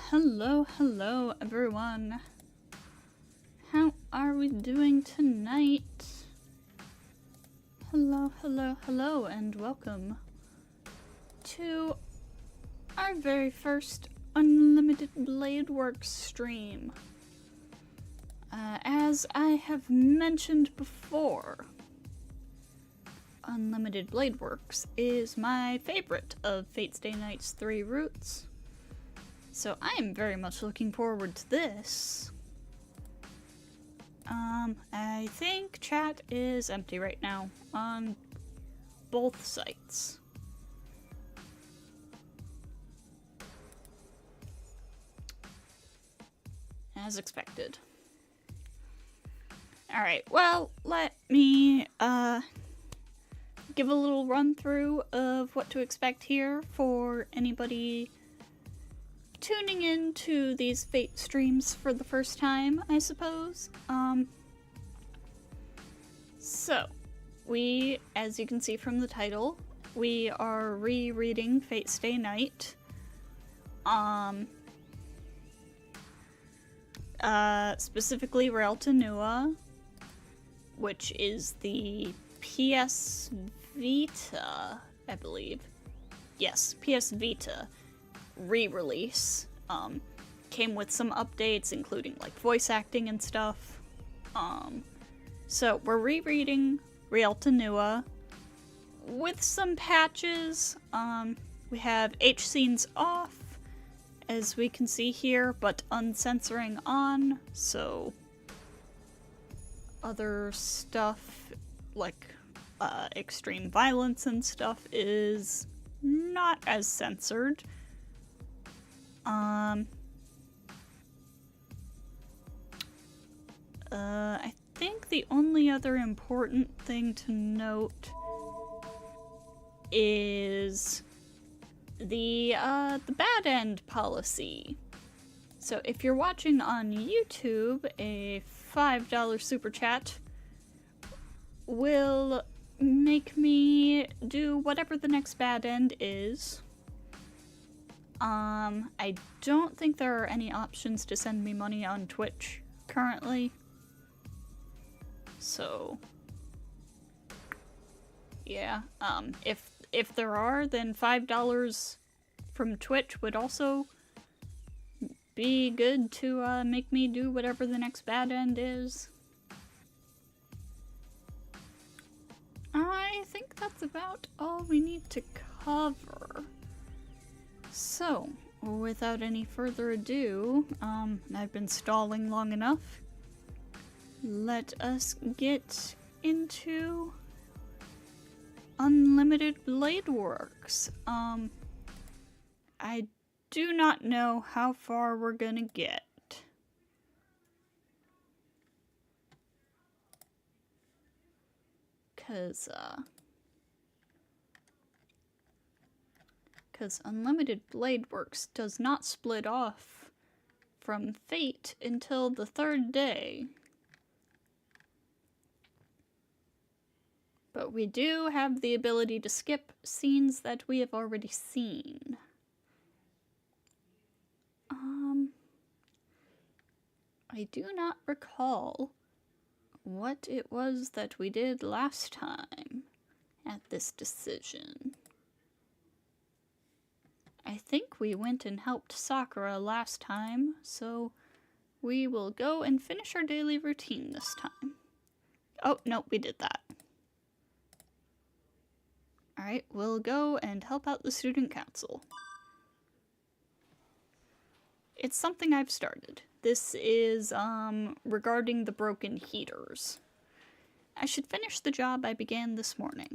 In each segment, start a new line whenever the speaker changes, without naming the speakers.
Hello, hello everyone. How are we doing tonight? Hello, hello, hello, and welcome to our very first Unlimited Blade Works stream. As I have mentioned before, Unlimited Blade Works is my favorite of Fate's Day Night's 3 routes. So I am very much looking forward to this. I think chat is empty right now on both sites. As expected. Alright, well, let me give a little run through of what to expect here for anybody tuning into these Fate streams for the first time, I suppose. So, we, as you can see from the title, we are rereading Fate's Day Night. Specifically Realta Nua, which is the PS Vita, I believe. Yes, PS Vita re-release. Came with some updates, including like voice acting and stuff. So we're rereading Realta Nua with some patches. We have H scenes off, as we can see here, but uncensoring on, so other stuff like extreme violence and stuff is not as censored. I think the only other important thing to note is the bad end policy. So if you're watching on YouTube, a $5 super chat will make me do whatever the next bad end is. I don't think there are any options to send me money on Twitch currently. So, yeah, if there are, then $5 from Twitch would also be good to, make me do whatever the next bad end is. I think that's about all we need to cover. So, without any further ado, I've been stalling long enough. Let us get into Unlimited Blade Works. I do not know how far we're gonna get. Cause Unlimited Blade Works does not split off from Fate until the 3rd day. But we do have the ability to skip scenes that we have already seen. I do not recall what it was that we did last time at this decision. I think we went and helped Sakura last time, so we will go and finish our daily routine this time. Oh, no, we did that. Alright, we'll go and help out the student council. It's something I've started. This is, regarding the broken heaters. I should finish the job I began this morning.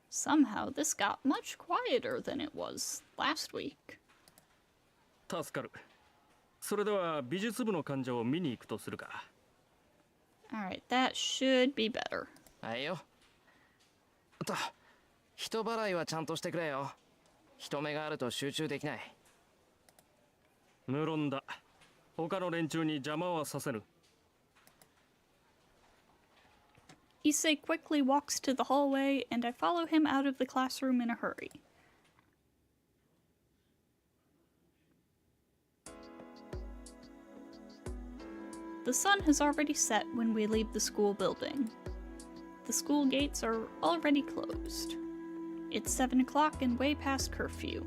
Somehow, this got much quieter than it was last week. Alright, that should be better. Issei quickly walks to the hallway, and I follow him out of the classroom in a hurry. The sun has already set when we leave the school building. The school gates are already closed. It's 7 o'clock and way past curfew,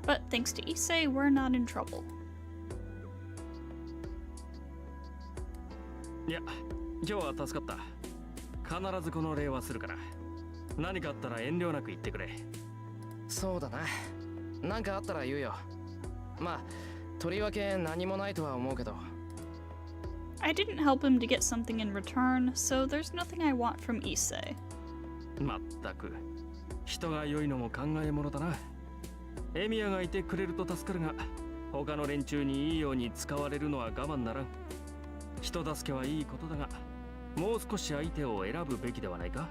but thanks to Issei, we're not in trouble.
いや、今日は助かった。必ずこの礼はするから。何かあったら遠慮なく言ってくれ。
そうだな。何かあったら言うよ。まあ、とりわけ何もないとは思うけど。
I didn't help him to get something in return, so there's nothing I want from Issei.
まったく、人が良いのも考えものだな。エミヤがいてくれると助かるが、他の連中にいいように使われるのは我慢ならん。人助けはいいことだが、もう少し相手を選ぶべきではないか？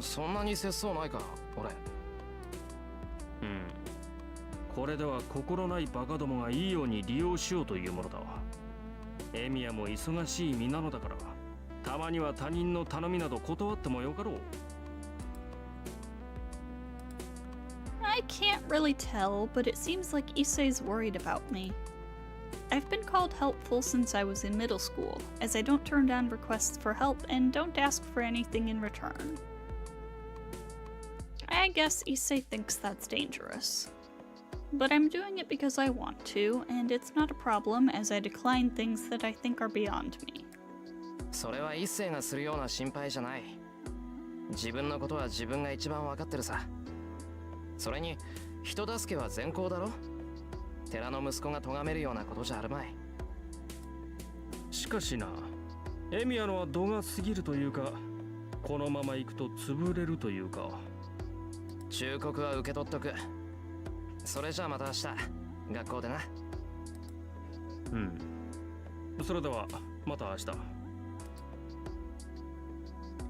そんなに節操ないか、俺。
これでは心ないバカどもがいいように利用しようというものだわ。エミヤも忙しい身なのだから、たまには他人の頼みなど断ってもよかろう。
I can't really tell, but it seems like Issei's worried about me. I've been called helpful since I was in middle school, as I don't turn down requests for help and don't ask for anything in return. I guess Issei thinks that's dangerous. But I'm doing it because I want to, and it's not a problem as I decline things that I think are beyond me.
それは一斉がするような心配じゃない。自分のことは自分が一番わかってるさ。それに人助けは善行だろ。寺の息子が咎めるようなことじゃあるまい。
しかしな、エミヤのは度が過ぎるというか、このまま行くと潰れるというか。
忠告は受け取っとく。それじゃあまた明日学校でな。
それではまた明日。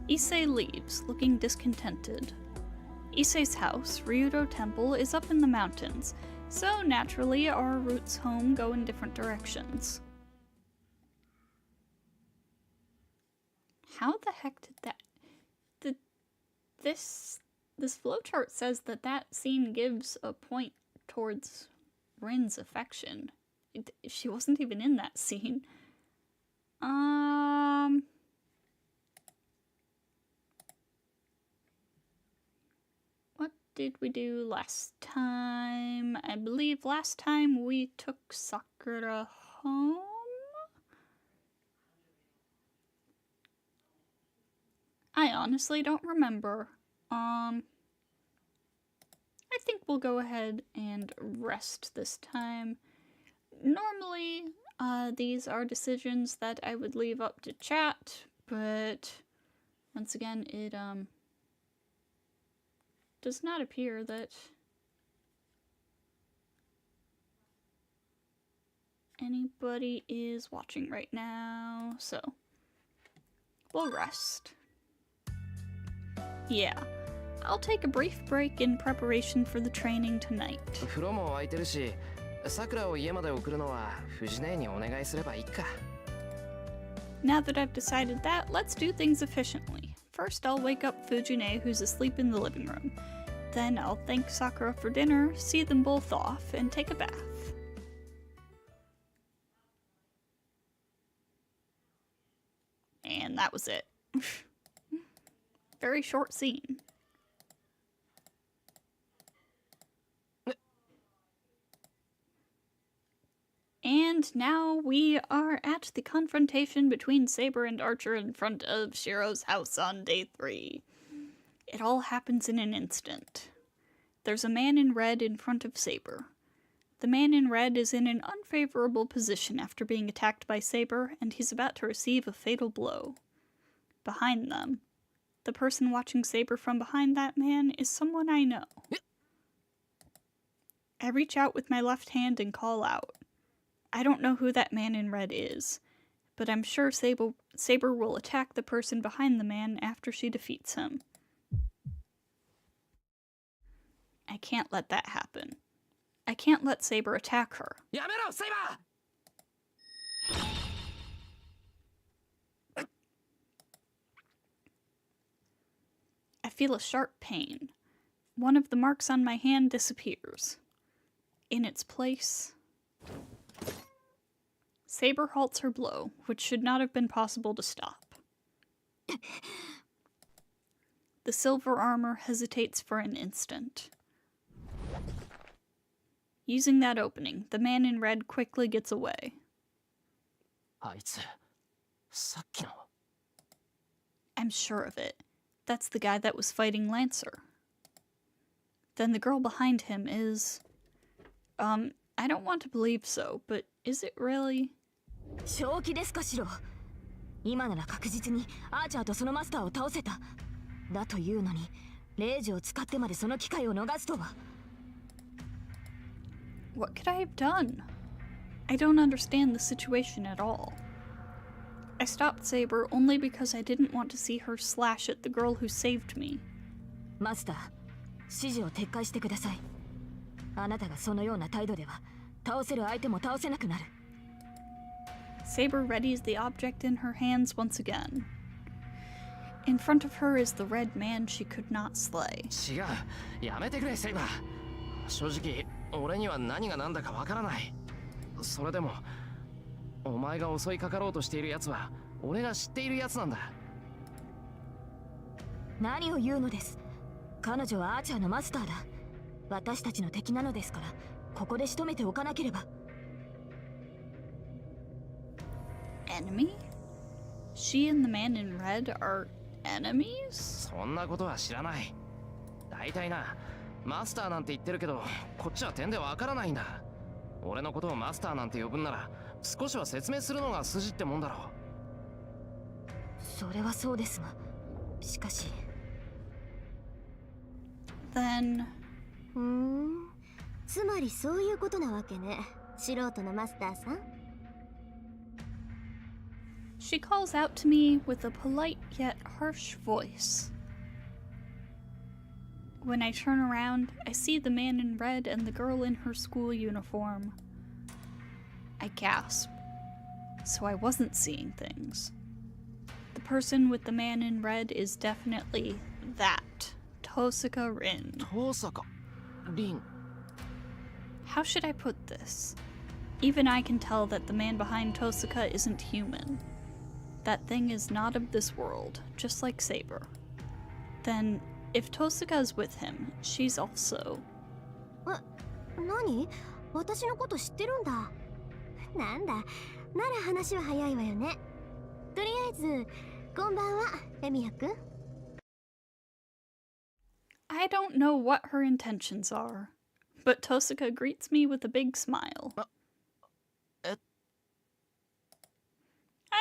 Issei leaves, looking discontented. Issei's house, Ryudo Temple, is up in the mountains, so naturally our routes home go in different directions. How the heck did that... This flowchart says that scene gives a point towards Rin's affection. She wasn't even in that scene. What did we do last time? I believe last time we took Sakura home? I honestly don't remember. I think we'll go ahead and rest this time. Normally, these are decisions that I would leave up to chat, but once again, it does not appear that anybody is watching right now, so we'll rest. Yeah. I'll take a brief break in preparation for the training tonight.
風呂も空いてるし、桜を家まで送るのは藤姉にお願いすればいいか。
Now that I've decided that, let's do things efficiently. First, I'll wake up Fujine, who's asleep in the living room. Then I'll thank Sakura for dinner, see them both off, and take a bath. And that was it. Very short scene. And now we are at the confrontation between Saber and Archer in front of Shiro's house on day 3. It all happens in an instant. There's a man in red in front of Saber. The man in red is in an unfavorable position after being attacked by Saber, and he's about to receive a fatal blow. Behind them, the person watching Saber from behind that man is someone I know. I reach out with my left hand and call out. I don't know who that man in red is, but I'm sure Saber will attack the person behind the man after she defeats him. I can't let that happen. I can't let Saber attack her.
やめろ、セイバー!
feel a sharp pain. One of the marks on my hand disappears. In its place, Saber halts her blow, which should not have been possible to stop. The silver armor hesitates for an instant. Using that opening, the man in red quickly gets away.
あいつ、さっきの。
I'm sure of it. That's the guy that was fighting Lancer. Then the girl behind him is... I don't want to believe so, but is it really?
正気ですかしろ。今なら確実にアーチャーとそのマスターを倒せた。だというのに、レイジを使ってまでその機会を逃すとは。
What could I have done? I don't understand the situation at all. I stopped Saber only because I didn't want to see her slash at the girl who saved me.
マスター、指示を撤回してください。あなたがそのような態度では、倒せる相手も倒せなくなる。
Saber readies the object in her hands once again. In front of her is the red man she could not slay.
違う、やめてくれセイバー。正直俺には何が何だかわからない。それでもお前が襲いかかろうとしているやつは俺が知っているやつなんだ。
何を言うのです。彼女はアーチャーのマスターだ。私たちの敵なのですから、ここで仕留めておかなければ。
Enemy? She and the man in red are enemies?
そんなことは知らない。大体な、マスターなんて言ってるけど、こっちは点でわからないんだ。俺のことをマスターなんて呼ぶんなら、少しは説明するのが筋ってもんだろう。
それはそうですが、しかし。
Then...
つまりそういうことなわけね。素人のマスターさん。
She calls out to me with a polite yet harsh voice. When I turn around, I see the man in red and the girl in her school uniform. I gasp. So I wasn't seeing things. The person with the man in red is definitely that, Tosaka Rin.
Tosaka Rin.
How should I put this? Even I can tell that the man behind Tosaka isn't human. That thing is not of this world, just like Saber. Then, if Tosaka's with him, she's also...
何？私のこと知ってるんだ。なんだ、なら話は早いわよね。とりあえず、こんばんは、エミヤくん。
I don't know what her intentions are, but Tosaka greets me with a big smile.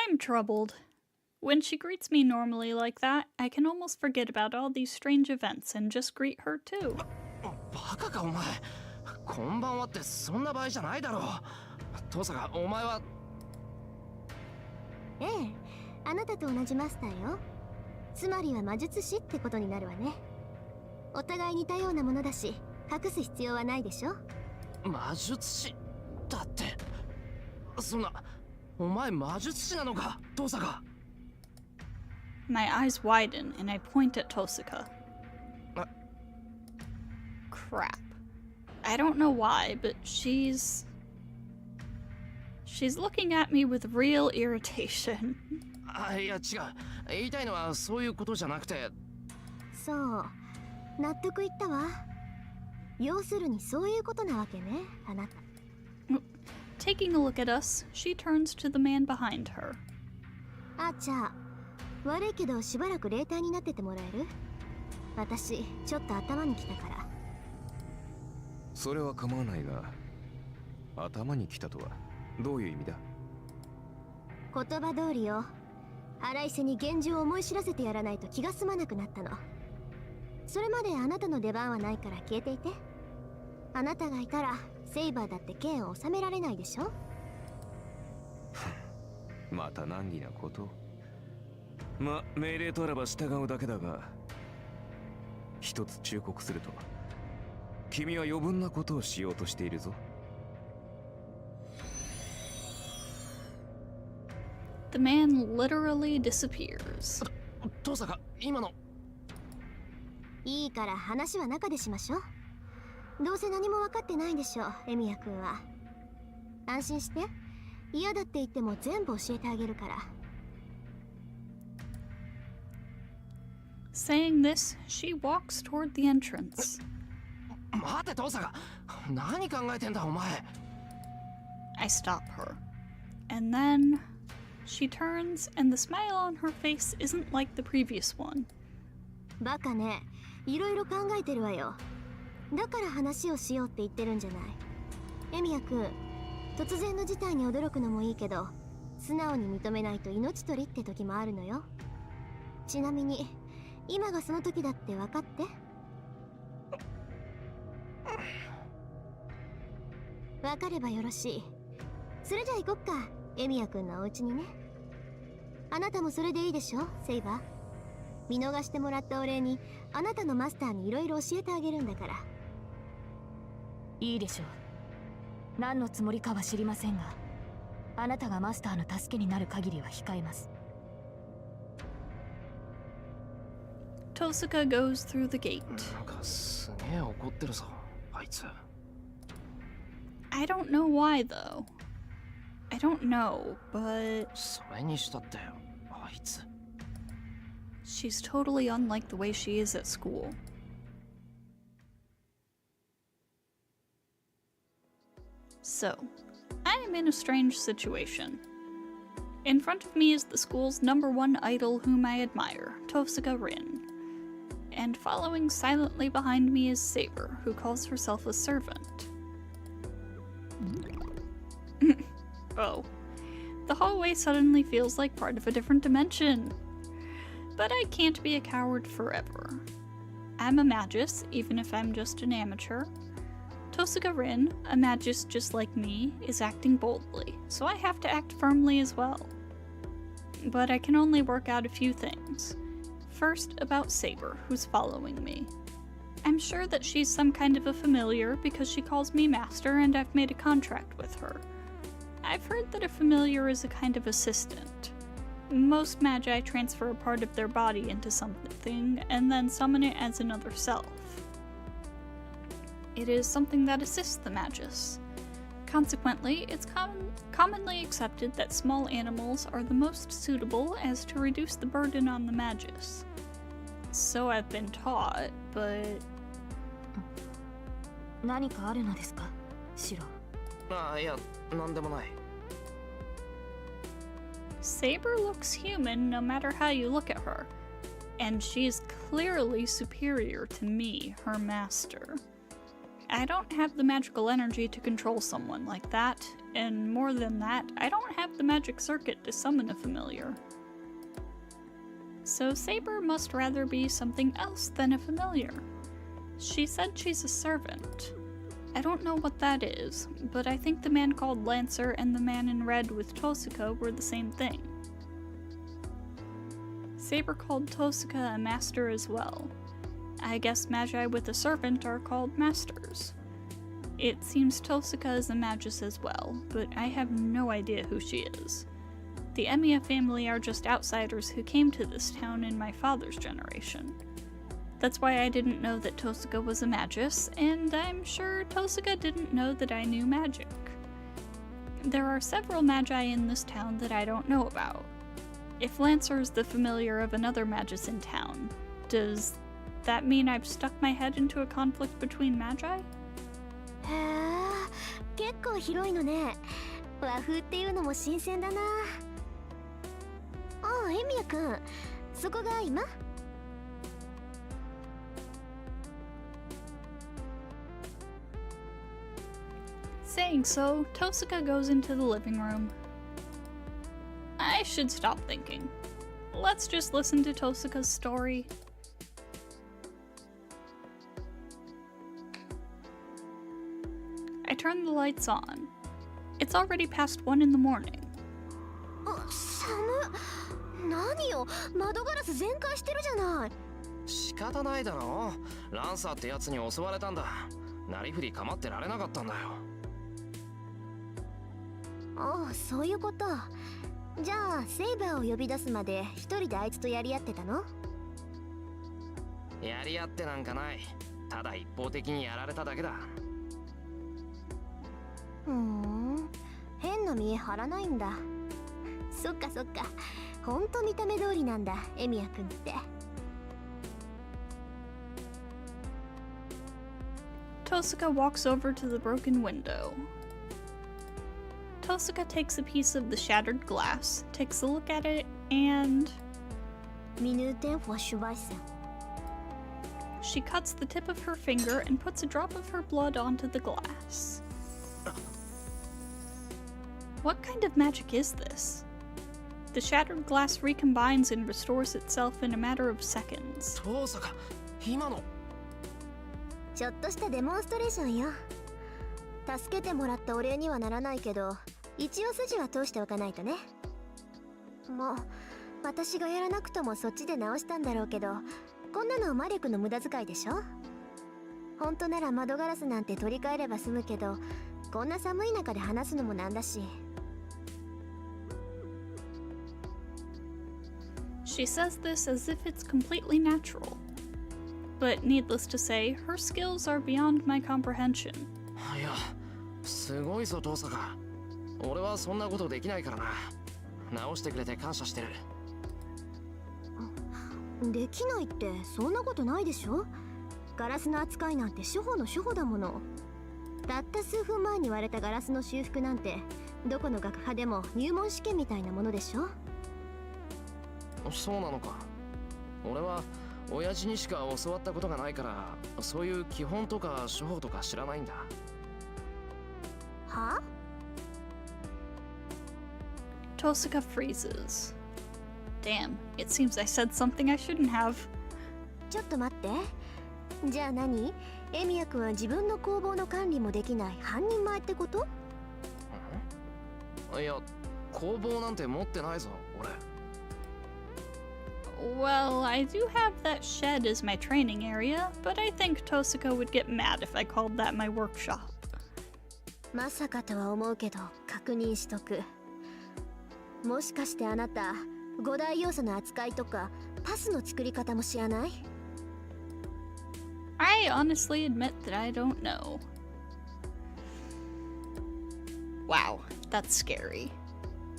I'm troubled. When she greets me normally like that, I can almost forget about all these strange events and just greet her too.
バカかお前。こんばんはってそんな場合じゃないだろう。トサカ、お前は。
ええ、あなたと同じマスターよ。つまりは魔術師ってことになるわね。お互い似たようなものだし、隠す必要はないでしょ。
魔術師だって。そんな、お前魔術師なのか、トサカ。
My eyes widen and I point at Tosaka. Crap. I don't know why, but she's looking at me with real irritation.
いや違う。言いたいのはそういうことじゃなくて。
そう、納得いったわ。要するにそういうことなわけね、あなた。
Taking a look at us, she turns to the man behind her.
あーちゃん、悪いけどしばらく霊体になっててもらえる？私、ちょっと頭にきたから。
それは構わないが、頭にきたとはどういう意味だ？
言葉通りよ。荒井瀬に現状を思い知らせてやらないと気が済まなくなったの。それまであなたの出番はないから消えていて。あなたがいたらセイバーだって剣を収められないでしょ。
また難儀なこと。ま、命令とあらば従うだけだが、一つ忠告すると、君は余分なことをしようとしているぞ。
The man literally disappears.
トサカ、今の。
いいから話は中でしましょう。どうせ何も分かってないんでしょう、エミヤ君は。安心して、嫌だって言っても全部教えてあげるから。
Saying this, she walks toward the entrance.
待て、父さん。何考えてんだ、お前。
I stop her. And then she turns, and the smile on her face isn't like the previous one.
バカね、いろいろ考えてるわよ。だから話をしようって言ってるんじゃない。エミヤ君、突然の事態に驚くのもいいけど、素直に認めないと命取りって時もあるのよ。ちなみに、今がその時だって分かって。分かればよろしい。それじゃあ行こっか、エミヤ君のお家にね。あなたもそれでいいでしょ、セイバー。見逃してもらったお礼に、あなたのマスターにいろいろ教えてあげるんだから。
いいでしょう。何のつもりかは知りませんが、あなたがマスターの助けになる限りは控えます。
Tosuka goes through the gate.
なんかすげえ怒ってるぞ、あいつ。
I don't know why though. I don't know, but
それにしたってあいつ。
she's totally unlike the way she is at school. So, I am in a strange situation. In front of me is the school's #1 idol whom I admire, Tosuka Rin. And following silently behind me is Saber, who calls herself a servant. Oh. The hallway suddenly feels like part of a different dimension. But I can't be a coward forever. I'm a magus, even if I'm just an amateur. Tosuka Rin, a magus just like me, is acting boldly, so I have to act firmly as well. But I can only work out a few things. First, about Saber, who's following me. I'm sure that she's some kind of a familiar because she calls me master and I've made a contract with her. I've heard that a familiar is a kind of assistant. Most magi transfer a part of their body into something and then summon it as another self. It is something that assists the magus. Consequently, it's commonly accepted that small animals are the most suitable as to reduce the burden on the magus. So I've been taught, but...
何かあるのですか、シロ。
あ、いや、なんでもない。
Saber looks human no matter how you look at her, and she's clearly superior to me, her master. I don't have the magical energy to control someone like that, and more than that, I don't have the magic circuit to summon a familiar. So Saber must rather be something else than a familiar. She said she's a servant. I don't know what that is, but I think the man called Lancer and the man in red with Tosuka were the same thing. Saber called Tosuka a master as well. I guess magi with a servant are called masters. It seems Tosuka is a magus as well, but I have no idea who she is. The Emiya family are just outsiders who came to this town in my father's generation. That's why I didn't know that Tosuka was a magus, and I'm sure Tosuka didn't know that I knew magic. There are several magi in this town that I don't know about. If Lancer's the familiar of another magus in town, does that mean I've stuck my head into a conflict between magi?
へえ、結構広いのね。和風っていうのも新鮮だな。ああ、エミヤ君、そこが今
Saying so, Tosuka goes into the living room. I should stop thinking. Let's just listen to Tosuka's story. I turn the lights on. It's already past 1 in the morning.
あ、寒っ。何よ、窓ガラス全開してるじゃない。
仕方ないだろ。ランサーってやつに襲われたんだ。なりふり構ってられなかったんだよ。
ああ、そういうこと。じゃあセイバーを呼び出すまで一人であいつとやり合ってたの？
やり合ってなんかない。ただ一方的にやられただけだ。
変な見え張らないんだ。そっかそっか、ほんと見た目通りなんだ、エミヤくんって。
Tosuka walks over to the broken window. Tosuka takes a piece of the shattered glass, takes a look at it, and she cuts the tip of her finger and puts a drop of her blood onto the glass. What kind of magic is this? The shattered glass recombines and restores itself in a matter of seconds.
遠坂、今の。
ちょっとしたデモンストレーションよ。助けてもらったお礼にはならないけど、一応筋は通しておかないとね。もう私がやらなくともそっちで直したんだろうけど、こんなの魔力の無駄遣いでしょ。本当なら窓ガラスなんて取り替えれば済むけど、こんな寒い中で話すのもなんだし。
She says this as if it's completely natural. But needless to say, her skills are beyond my comprehension.
いや、すごいぞ遠坂。俺はそんなことできないからな。直してくれて感謝してる。
できないってそんなことないでしょ。ガラスの扱いなんて初歩の初歩だもの。たった数分前に割れたガラスの修復なんてどこの学派でも入門試験みたいなものでしょ。
そうなのか。俺は親父にしか教わったことがないから、そういう基本とか処方とか知らないんだ。
は？
Tosuka freezes. Damn, it seems I said something I shouldn't have.
ちょっと待って。じゃあ何？エミヤ君は自分の工房の管理もできない半人前ってこと？
いや、工房なんて持ってないぞ、俺。
Well, I do have that shed as my training area, but I think Tosuka would get mad if I called that my workshop.
まさかとは思うけど確認しとく。もしかしてあなた5大要素の扱いとかパスの作り方も知らない？
I honestly admit that I don't know. Wow, that's scary.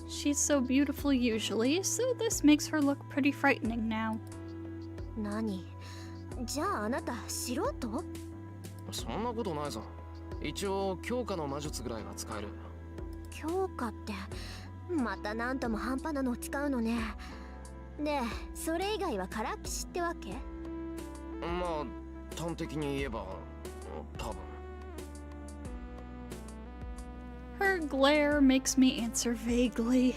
She's so beautiful usually, so this makes her look pretty frightening now.
何？じゃああなた素人？
そんなことないぞ。一応強化の魔術ぐらいは使える。
強化ってまたなんとも半端なのを使うのね。で、それ以外はからっきしってわけ？
まあ端的に言えば多分。
Her glare makes me answer vaguely.
は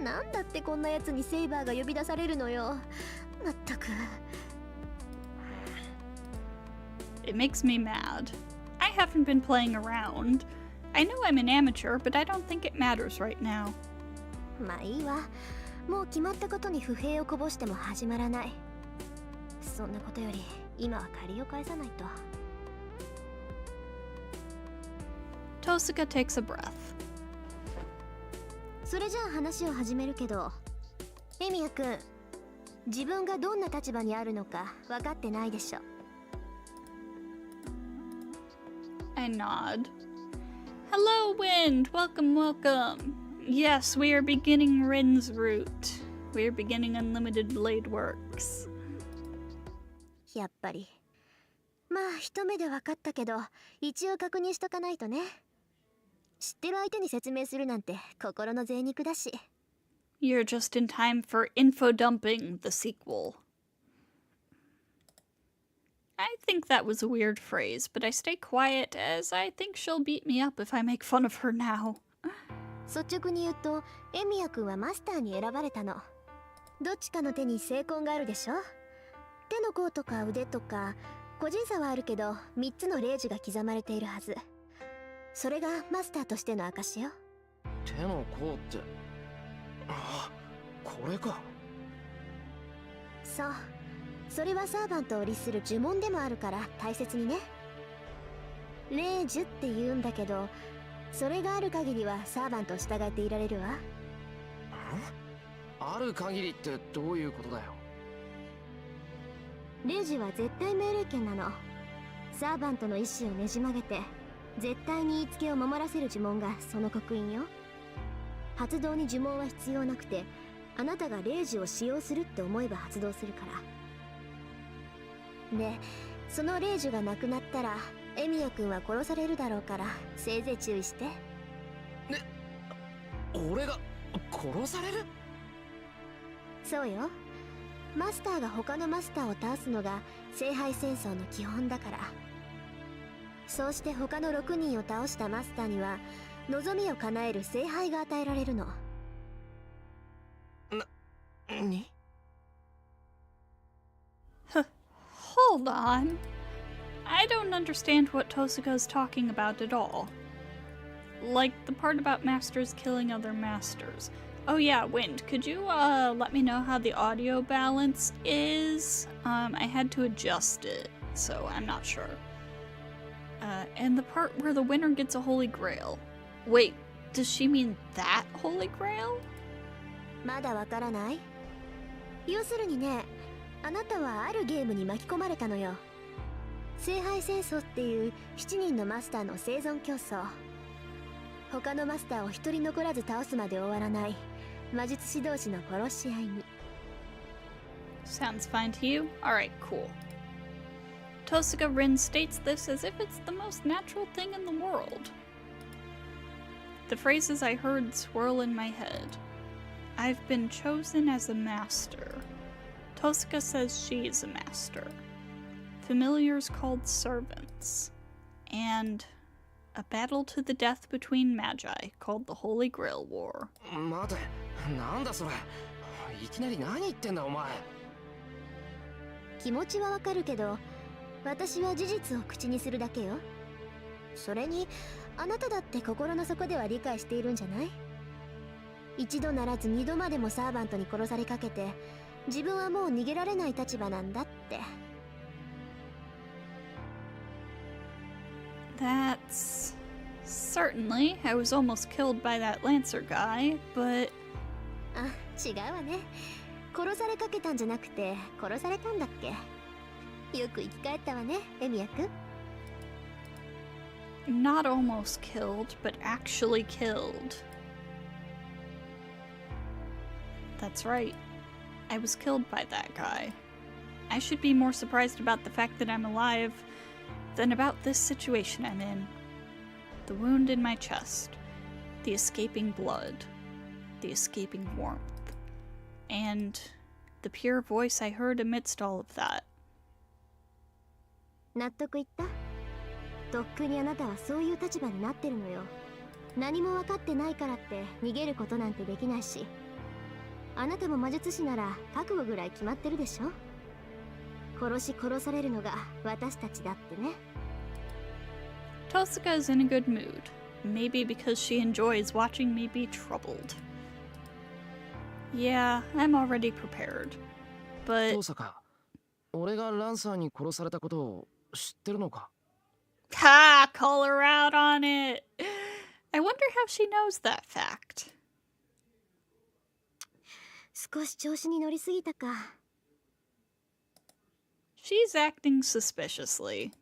あ、なんだってこんなやつにセイバーが呼び出されるのよ。まったく。
It makes me mad. I haven't been playing around. I know I'm an amateur, but I don't think it matters right now.
まあいいわ。もう決まったことに不平をこぼしても始まらない。そんなことより今は借りを返さないと。
Tosuka takes a breath.
それじゃあ話を始めるけど、エミヤくん、自分がどんな立場にあるのか分かってないでしょ。
I nod. Hello, Wind! Welcome, welcome! Yes, we are beginning Rin's route. We are beginning Unlimited Blade Works.
やっぱり。まあ一目で分かったけど、一応確認しとかないとね。知ってる相手に説明するなんて心の贅肉だし。
You're just in time for info dumping, the sequel. I think that was a weird phrase, but I stay quiet as I think she'll beat me up if I make fun of her now.
率直に言うと、エミヤくんはマスターに選ばれたの。どっちかの手に精魂があるでしょ。手の甲とか腕とか、個人差はあるけど、3つの霊樹が刻まれているはず。それがマスターとしての証よ。
手の甲って、あ、これか。
そう。それはサーバントを律する呪文でもあるから大切にね。霊樹って言うんだけど、それがある限りはサーバントを従っていられるわ。
ある限りってどういうことだよ。
レイジは絶対命令権なの。サーバントの意志をねじ曲げて絶対に言いつけを守らせる呪文がその刻印よ。発動に呪文は必要なくて、あなたがレイジを使用するって思えば発動するから。で、そのレイジがなくなったらエミヤ君は殺されるだろうから、せいぜい注意して。
俺が殺される？
そうよ。マスターが他のマスターを倒すのが聖杯戦争の基本だから。そうして他の6人を倒したマスターには望みを叶える聖杯が与えられるの。
に
Hold on. I don't understand what Tosuga's talking about at all. Like the part about masters killing other masters. Oh yeah, Wind, could you let me know how the audio balance is? I had to adjust it, so I'm not sure. And the part where the winner gets a holy grail. Wait, does she mean that holy grail?
まだわからない？要するにね、あなたはあるゲームに巻き込まれたのよ。聖杯戦争っていう7人のマスターの生存競争。他のマスターを一人残らず倒すまで終わらない魔術師同士の殺し合いに。
Sounds fine to you? Alright, cool. Tosuga Rin states this as if it's the most natural thing in the world. The phrases I heard swirl in my head. I've been chosen as a master. Tosuga says she is a master. Familiars called servants. And a battle to the death between magi called the Holy Grail War.
待て、なんだそれ。いきなり何言ってんだお前。
気持ちはわかるけど、私は事実を口にするだけよ。それにあなただって心の底では理解しているんじゃない？一度ならず二度までもサーバントに殺されかけて、自分はもう逃げられない立場なんだって。
That's... Certainly, I was almost killed by that Lancer guy, but...
あ、違うわね。殺されかけたんじゃなくて、殺されたんだっけ？よく生き返ったわね、エミヤくん。
Not almost killed, but actually killed. That's right. I was killed by that guy. I should be more surprised about the fact that I'm alive than about this situation I'm in. The wound in my chest, the escaping blood, the escaping warmth, and the pure voice I heard amidst all of that.
納得いった？とっくにあなたはそういう立場になってるのよ。何も分かってないからって逃げることなんてできないし、あなたも魔術師なら覚悟ぐらい決まってるでしょ。殺されるのが私たちだってね。
Tosuga is in a good mood, maybe because she enjoys watching me be troubled. Yeah, I'm already prepared, but...
トサカ、俺がランサーに殺されたことを知ってるのか？
Ha! Call her out on it! I wonder how she knows that fact.
少し調子に乗りすぎたか。
She's acting suspiciously.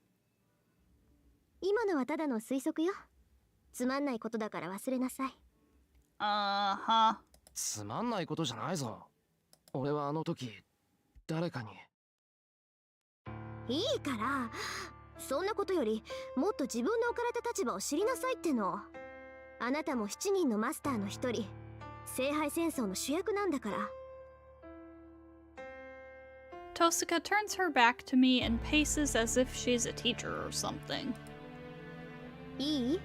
今のはただの推測よ。つまんないことだから忘れなさい。
Uh-huh.
つまんないことじゃないぞ。俺はあの時誰かに。
いいから、そんなことよりもっと自分の置かれた立場を知りなさいっての。あなたも7人のマスターの一人、聖杯戦争の主役なんだから。
Tosuka turns her back to me and paces as if she's a teacher or something.
いい？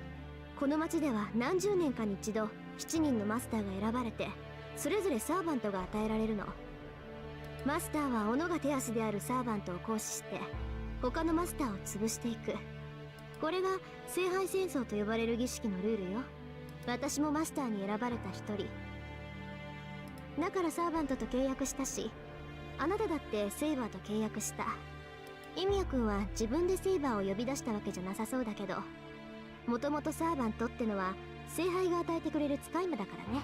この町では何十年かに一度7人のマスターが選ばれて、それぞれサーバントが与えられるの。マスターは斧が手足であるサーバントを行使して他のマスターを潰していく。これが聖杯戦争と呼ばれる儀式のルールよ。私もマスターに選ばれた一人だからサーバントと契約したし、あなただってセイバーと契約した。イミヤ君は自分でセイバーを呼び出したわけじゃなさそうだけど、もともとサーバントってのは聖杯が与えてくれる使い魔だからね。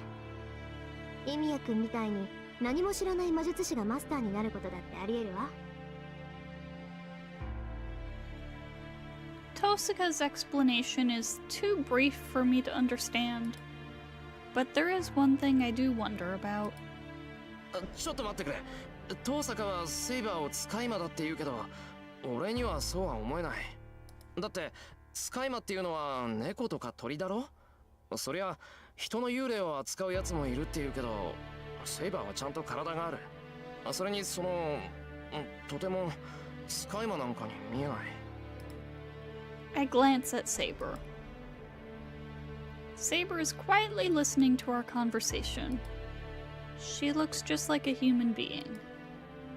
イミヤ君みたいに何も知らない魔術師がマスターになることだってありえるわ。
Tosaka's explanation is too brief for me to understand, but there is one thing I do wonder about.
ちょっと待ってくれ。遠坂はセイバーを使い魔だって言うけど、俺にはそうは思えない。だって使い魔っていうのは猫とか鳥だろ。そりゃ人の幽霊を扱うやつもいるって言うけど、セイバーはちゃんと体がある。それにとても使い魔なんかに見えない。
I glance at Saber. Saber is quietly listening to our conversation. She looks just like a human being.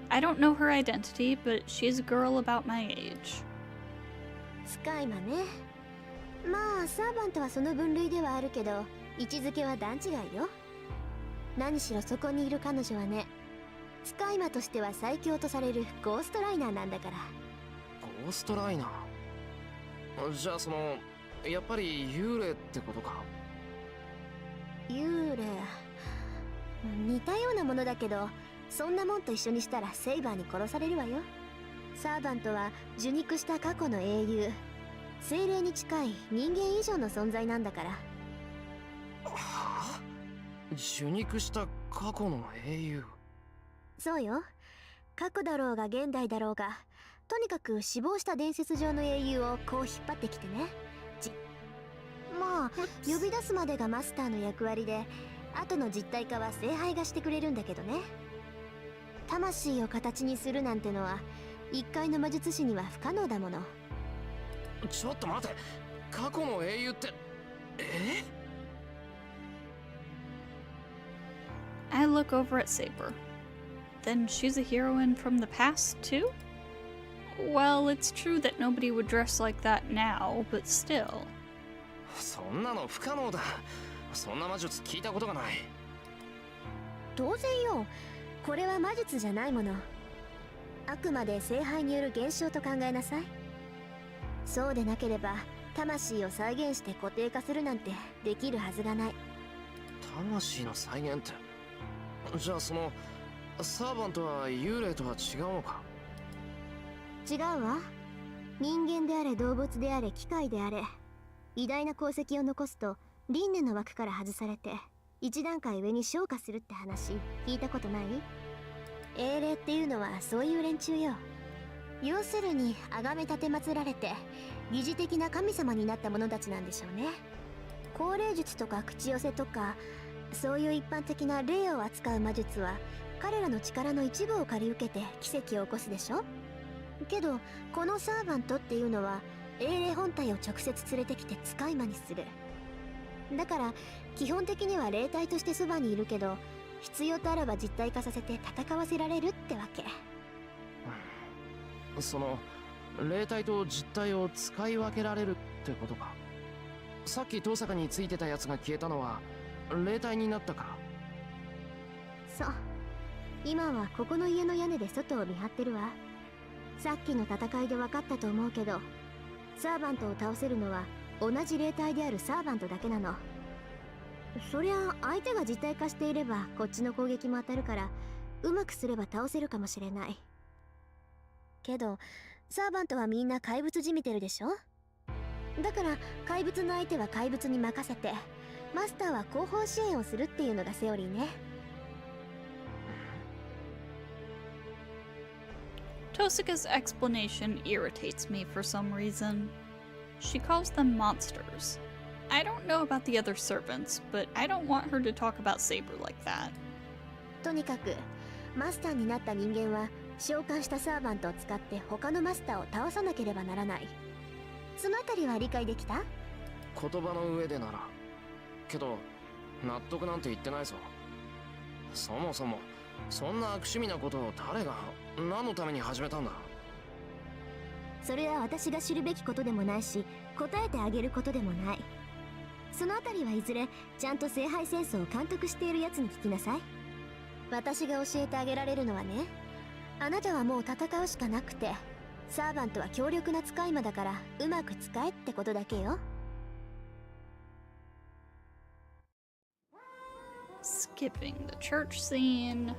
I don't know her identity, but she's a girl about my age.
使い魔ね。まあサーバントはその分類ではあるけど、位置づけは段違いよ。何しろそこにいる彼女はね、使い魔としては最強とされるゴーストライナーなんだから。
ゴーストライナー。じゃあやっぱり幽霊ってことか。
幽霊、似たようなものだけど、そんなもんと一緒にしたらセイバーに殺されるわよ。サーバントは受肉した過去の英雄、精霊に近い人間以上の存在なんだから。
はあ、受肉した過去の英雄。
そうよ。過去だろうが現代だろうが、とにかく死亡した伝説上の英雄をこう引っ張ってきてね。まあ呼び出すまでがマスターの役割で、後の実体化は聖杯がしてくれるんだけどね。魂を形にするなんてのは一介の魔術師には不可能だもの。
ちょっと待て、過去の英雄って
I look over at Saber. Then she's a heroine from the past, too? Well, it's true that nobody would dress like that now, but still.
そんなの不可能だ。そんな魔術聞いたことがない。
当然よ。これは魔術じゃないもの。あくまで聖杯による現象と考えなさい。そうでなければ魂を再現して固定化するなんてできるはずがない。
魂の再現って、じゃあサーバントは幽霊とは違うのか。
違うわ。人間であれ動物であれ機械であれ、偉大な功績を残すと輪廻の枠から外されて一段階上に昇華するって話聞いたことない？英霊っていうのはそういう連中よ。要するに崇め立て祀られて疑似的な神様になった者たちなんでしょうね。高霊術とか口寄せとか、そういう一般的な霊を扱う魔術は彼らの力の一部を借り受けて奇跡を起こすでしょ。けどこのサーバントっていうのは英霊本体を直接連れてきて使い魔にする。だから基本的には霊体としてそばにいるけど、必要とあれば実体化させて戦わせられるってわけ。
霊体と実体を使い分けられるってことか。さっき遠坂についてたやつが消えたのは霊体になったから。
そう。今はここの家の屋根で外を見張ってるわ。さっきの戦いで分かったと思うけど、サーバントを倒せるのは同じ霊体であるサーバントだけなの。そりゃ相手が実体化していればこっちの攻撃も当たるから、うまくすれば倒せるかもしれない。けどサーバントはみんな怪物じみてるでしょ。だから怪物の相手は怪物に任せて、マスターは後方支援をするっていうのがセオリーね。
Tosaka's explanation irritates me for some reason. She calls them monsters. I don't know about the other servants, but I don't want her to talk about Saber like that.
とにかくマスターになった人間は召喚したサーバントを使って他のマスターを倒さなければならない。そのあたりは理解できた？
言葉の上でなら。けど納得なんて言ってないぞ。そもそもそんな悪趣味なことを誰が何のために始めたんだ。
それは私が知るべきことでもないし、答えてあげることでもない。そのあたりはいずれちゃんと聖杯戦争を監督しているやつに聞きなさい。私が教えてあげられるのはね、あなたはもう戦うしかなくて、サーバントは強力な使い魔だからうまく使えってことだけよ。
Skipping the church scene.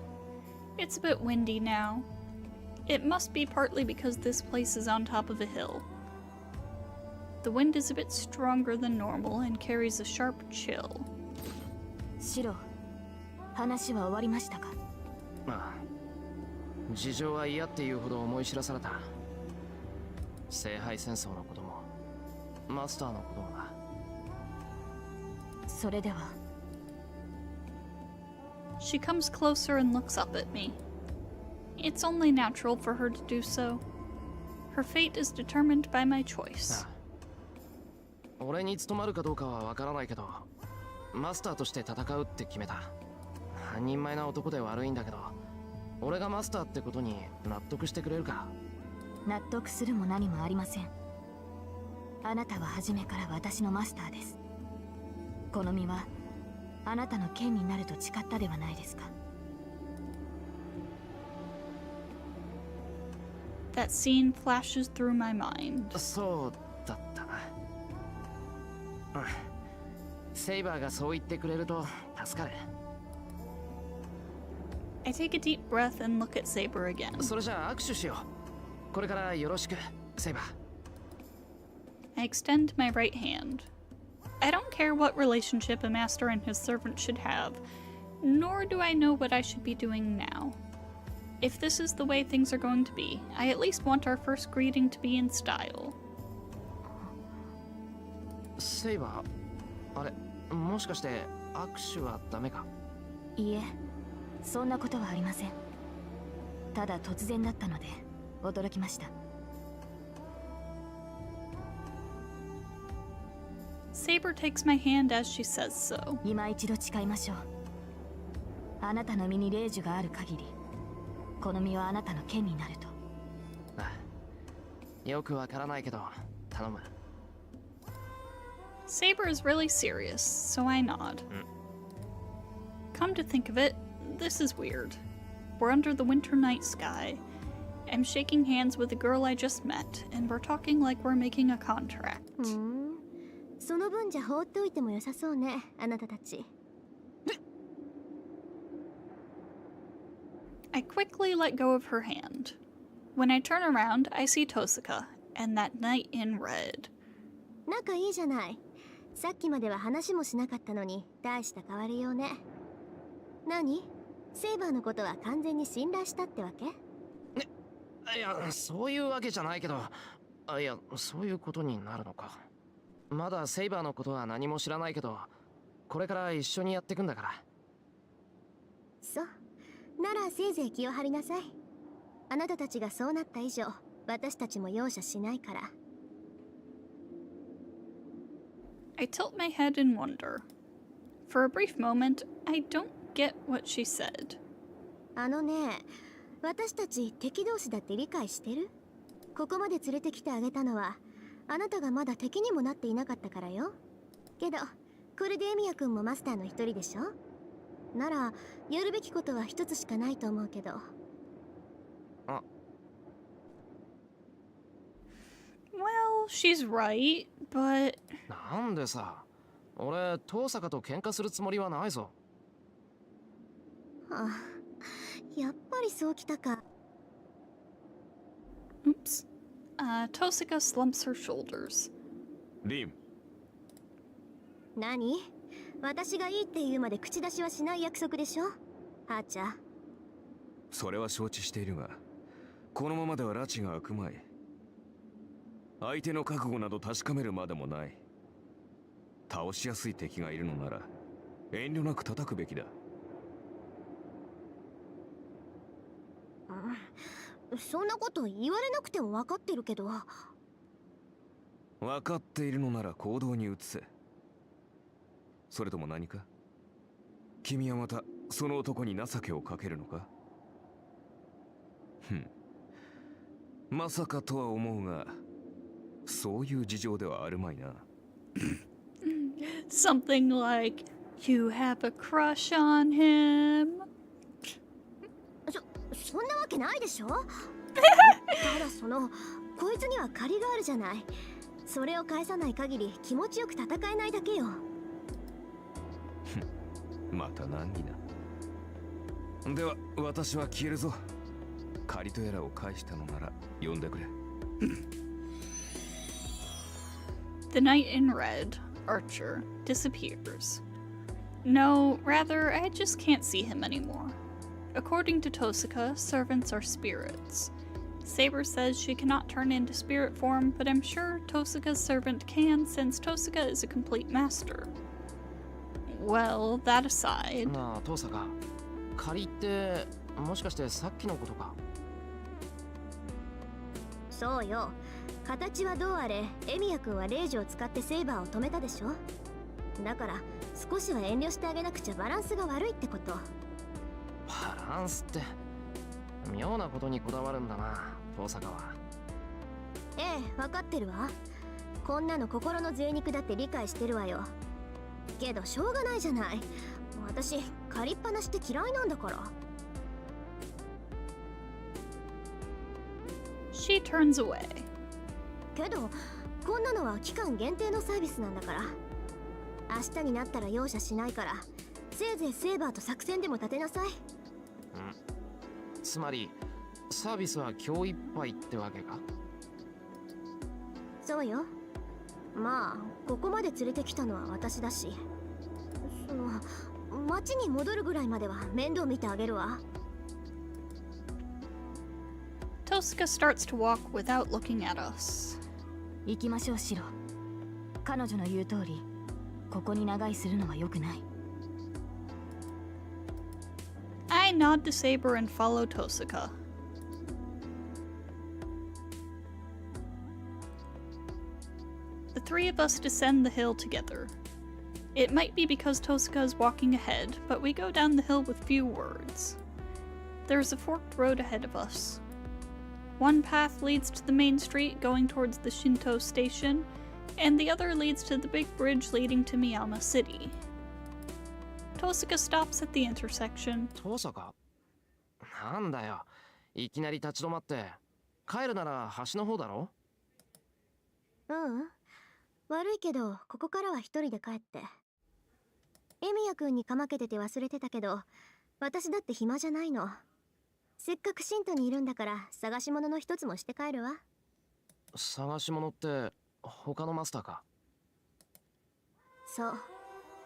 It's a bit windy now. It must be partly because this place is on top of a hill. The wind is a bit stronger than normal and carries a sharp chill.
シロ、話は終わりましたか？
ああ、事情は嫌っていうほど思い知らされた。聖杯戦争のこともマスターのこともな。
それでは。
She comes closer and looks up at me. It's only natural for her to do so. Her fate is determined by my choice.
俺に務まるかどうかはわからないけど、マスターとして戦うって決めた。半人前な男で悪いんだけど、俺がマスターってことに納得してくれるか？
納得するも何もありません。あなたは初めから私のマスターです。この身はあなたの剣になると誓ったではないですか。
That scene flashes through my mind.
そうだったな。セイバーがそう言ってくれると助かる。
I take a deep breath and look at Saber again.
それじゃあ握手しよう。これからよろしく、セイバー。
I extend my right hand. I don't care what relationship a master and his servant should have, nor do I know what I should be doing now. If this is the way things are going to be, I at least want our first greeting to be in style.
セイバー、あれ、もしかして握手はダメか？
いいえ、そんなことはありません。ただ突然だったので驚きました。
Saber takes my hand as she says so.
今一度誓いましょう。あなたの身に霊樹がある限り、この身はあなたの剣になると。
ああ、よくわからないけど頼む。
Saber is really serious, so I nod. Come to think of it, this is weird. We're under the winter night sky. I'm shaking hands with a girl I just met, and we're talking like we're making a contract.
その分じゃ放っておいても良さそうね、あなたたち。
I quickly let go of her hand. When I turn around, I see Tosaka, and that knight in red.
仲いいじゃない。さっきまでは話もしなかったのに大した変わりようね。何？セイバーのことは完全に信頼したってわけ？
いや、そういうわけじゃないけど、いや、そういうことになるのか。まだセイバーのことは何も知らないけど、これから一緒にやっていくんだから。
そう。ならせいぜい気を張りなさい。あなたたちがそうなった以上、私たちも容赦しないから。
I tilt my head in wonder. For a brief moment, I don't get what she said.
あのね、私たち敵同士だって理解してる？ここまで連れてきてあげたのは、あなたがまだ敵にもなっていなかったからよ。けど、これでエミヤ君もマスターの一人でしょ？なら、やるべきことは一つしかないと思うけど。
あ。
Well, she's right, but...
なんでさ、俺、遠坂と喧嘩するつもりはないぞ。
あ、やっぱりそうきたか。
Oops. Tosaka slumps her shoulders.
リン。
何？私がいいって言うまで口出しはしない約束でしょ？ハーチャー。
それは承知しているが、このままでは拉致が開くまい。相手の覚悟など確かめるまでもない。倒しやすい敵がいるのなら遠慮なく叩くべきだ。
そんなこと言われなくても分かってるけど。
分かっているのなら行動に移せ。それとも何か？君はまたその男に情けをかけるのか？まさかとは思うが、そういう事情ではあるまいな。
Something like, you have a crush on him.
そんなわけないでしょ？ただこいつには借りがあるじゃない。それを返さない限り気持ちよく戦えないだけよ。
また難儀な。では私は消えるぞ。借りとやらを返したのなら呼んでくれ。
The knight in red, Archer, disappears. No, rather, I just can't see him anymore. According to Tosuka, servants are spirits. Saber says she cannot turn into spirit form, but I'm sure Tosuka's servant can since Tosuka is a complete master. Well, that aside...
なあ、トーサカ。仮ってもしかしてさっきのことか。
そうよ。形はどうあれ、エミヤ君はレイジを使ってセイバーを止めたでしょ。だから少しは遠慮してあげなくちゃバランスが悪いってこと。
バランスって妙なことにこだわるんだな、トーサカは。
ええ、分かってるわ。こんなの心の贅肉だって理解してるわよ。けどしょうがないじゃない。私借りっぱなしって嫌いなんだから。
She turns away.
けどこんなのは期間限定のサービスなんだから。明日になったら容赦しないから、せいぜいセーバーと作戦でも立てなさい。
つまりサービスは今日いっぱいってわけか。
そうよ。まあここまで連れてきたのは私だし、その町に戻るぐらいまでは面倒見てあげるわ。
Tosuka starts to walk without looking at us.
行きましょう、シロ。彼女の言う通り、ここに長居するのは良くない。
I nod to Saber and follow Tosuka. The three of us descend the hill together. It might be because Tosuka is walking ahead, but we go down the hill with few words. There is a forked road ahead of us. One path leads to the main street going towards the Shinto station, and the other leads to the big bridge leading to Miyama City. Tosuka stops at the intersection.
トーサカ、なんだよ、いきなり立ち止まって。帰るなら橋の方だろ。
悪いけどここからは一人で帰って。エミヤ君にかまけてて忘れてたけど、私だって暇じゃないの。せっかくシントにいるんだから探し物の一つもして帰るわ。
探し物って他のマスターか。
そう。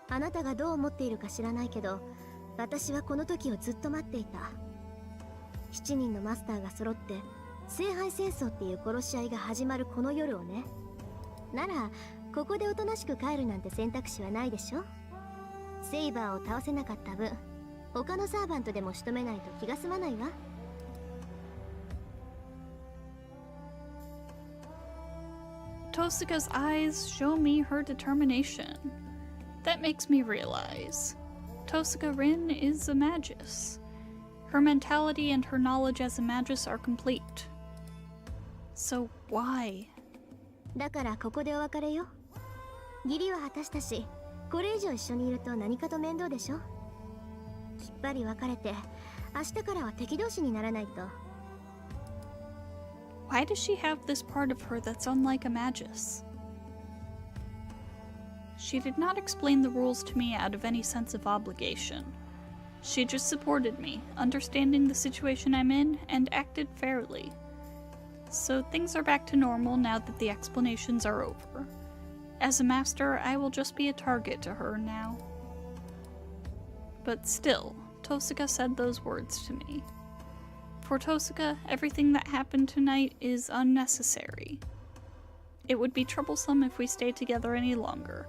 あなたがどう思っているか知らないけど、私はこの時をずっと待っていた。7人のマスターが揃って聖杯戦争っていう殺し合いが始まるこの夜をね。ならここでおとなしく帰るなんて選択肢はないでしょ。セイバーを倒せなかった分、他のサーバントでも仕留めないと気が済まないわ。
Tosuka's eyes show me her determination. That makes me realize Tosuka Rin is a magus. Her mentality and her knowledge as a magus are complete. So why?
だからここでお別れよ。義理は果たしたし、これ以上一緒にいると何かと面倒でしょ。きっぱり別れて、明日からは敵同士にならないと。
Why does she have this part of her that's unlike a magus? She did not explain the rules to me out of any sense of obligation. She just supported me, understanding the situation I'm in, and acted fairly. So things are back to normal now that the explanations are over. As a master, I will just be a target to her now. But still, Tosuka said those words to me. For Tosuka, everything that happened tonight is unnecessary. It would be troublesome if we stayed together any longer.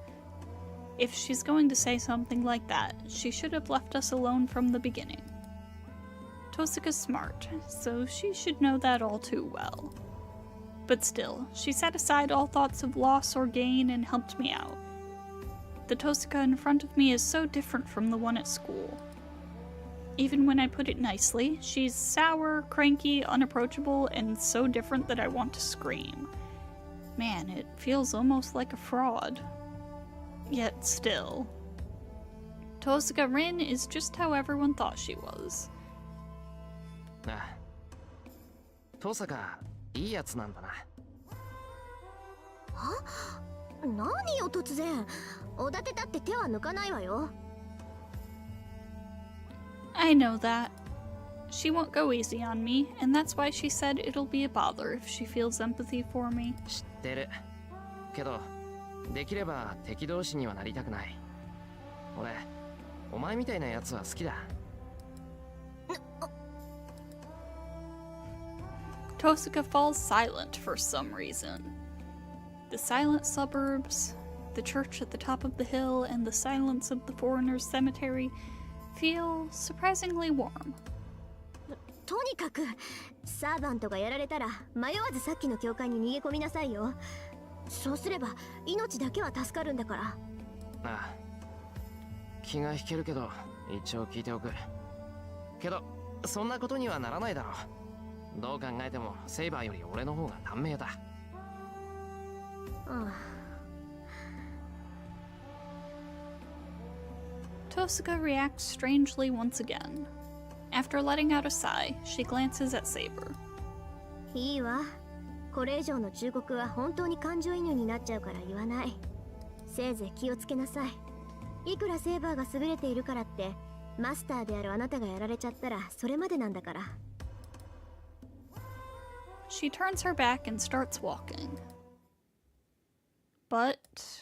If she's going to say something like that, she should have left us alone from the beginning. Tosuka's smart, so she should know that all too well. But still, she set aside all thoughts of loss or gain and helped me out. The Tosuka in front of me is so different from the one at school. Even when I put it nicely, she's sour, cranky, unapproachable, and so different that I want to scream. Man, it feels almost like a fraud. Yet still. Tosuka Rin is just how everyone thought she was.
ああ、トーサカ、いいやつなんだな。
何よ突然。おだてたって手は抜かないわよ。
I know that. She won't go easy on me, and that's why she said it'll be a bother if she feels empathy for me.
知ってる。けど、できれば敵同士にはなりたくない。俺、お前みたいなやつは好きだ。
Tosuka falls silent for some reason. The silent suburbs, the church at the top of the hill, and the silence of the foreigners' cemetery feel surprisingly warm.
とにかくサーバントがやられたら迷わずさっきの教会に逃げ込みなさいよ。そうすれば命だけは助かるんだから。
ああ、気が引けるけど一応聞いておく。けどそんなことにはならないだろう。どう考えてもセイバーより俺の方が短命だ。
Tosuka reacts strangely once again. After letting out a sigh, she glances at Saber.
いいわ。これ以上の忠告は本当に感情移入になっちゃうから言わない。せいぜい気をつけなさい。いくらセーバーが優れているからってマスターであるあなたがやられちゃったらそれまでなんだから。
She turns her back and starts walking. But,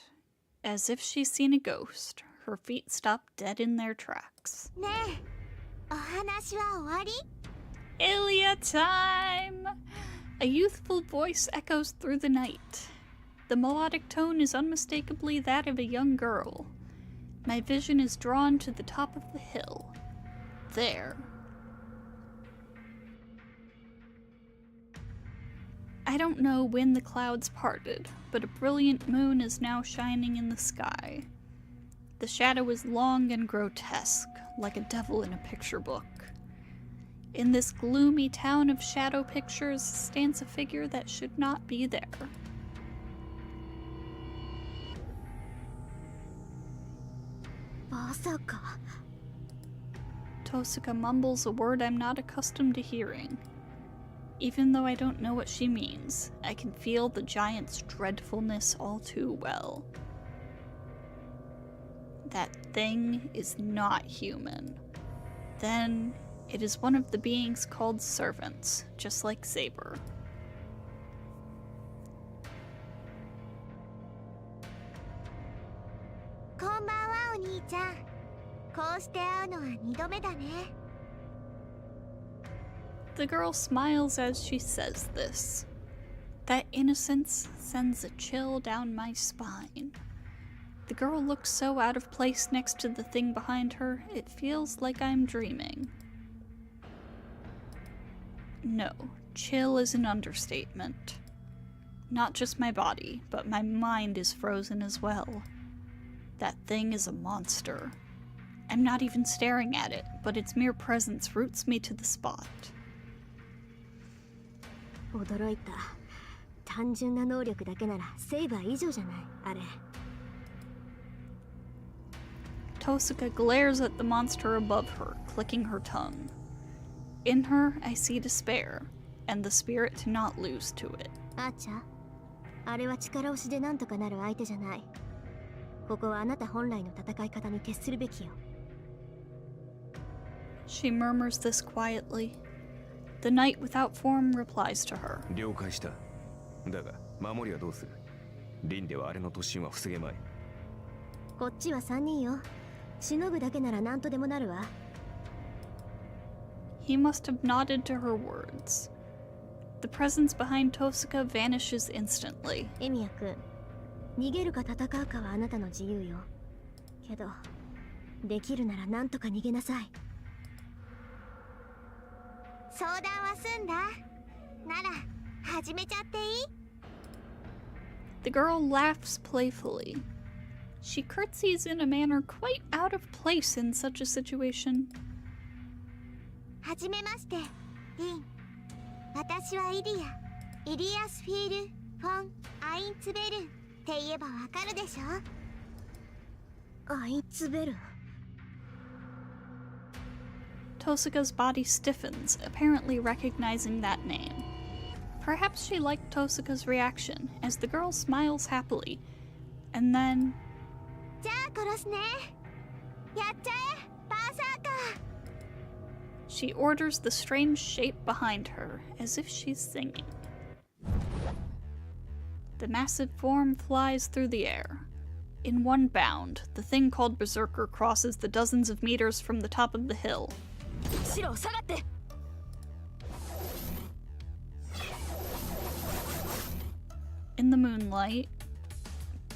as if she's seen a ghost, her feet stop dead in their tracks.
ねえ、お話は終わり?
Ilya time! A youthful voice echoes through the night. The melodic tone is unmistakably that of a young girl. My vision is drawn to the top of the hill. There. I don't know when the clouds parted, but a brilliant moon is now shining in the sky. The shadow is long and grotesque, like a devil in a picture book. In this gloomy town of shadow pictures stands a figure that should not be there.
Masaka.
Tosuka mumbles a word I'm not accustomed to hearing. Even though I don't know what she means, I can feel the giant's dreadfulness all too well. That thing is not human. Then it is one of the beings called servants, just like Saber.
こんばんは、お兄ちゃん。こうして会うのは2度目だね。
The girl smiles as she says this. That innocence sends a chill down my spine. The girl looks so out of place next to the thing behind her, it feels like I'm dreaming. No, chill is an understatement. Not just my body, but my mind is frozen as well. That thing is a monster. I'm not even staring at it, but its mere presence roots me to the spot.
驚いた。単純な能力だけならセイバー以上じゃない、あれ。
Tosuka glares at the monster above her, clicking her tongue. In her, I see despair, and the spirit to not lose to it.
あーちゃん、あれは力押しでなんとかなる相手じゃない。ここはあなた本来の戦い方に徹するべきよ。
She murmurs this quietly. The knight without form replies to her.
了解した。だが、守りはどうする？リンではあれの突進は防げまい。
こっちは3人よ。しのぐだけなら何とでもなるわ。
He must have nodded to her words. The presence behind Tosuka vanishes instantly.
エミヤ君、逃げるか戦うかはあなたの自由よ。けど、できるなら何とか逃げなさい。相談は済んだ。なら、始めちゃっていい？
The girl laughs playfully. She curtsies in a manner quite out of place in such a situation.
はじめまして、リン。私はイリアスフィール・フォン・アインツベルって言えばわかるでしょ？アインツベル。
Tosuka's body stiffens, apparently recognizing that name. Perhaps she liked Tosuka's reaction, as the girl smiles happily, and then...
じゃあ殺すね。やっちゃえ、バーサーカー。
She orders the strange shape behind her, as if she's singing. The massive form flies through the air. In one bound, the thing called Berserker crosses the dozens of meters from the top of the hill.
白下がって。
In the moonlight,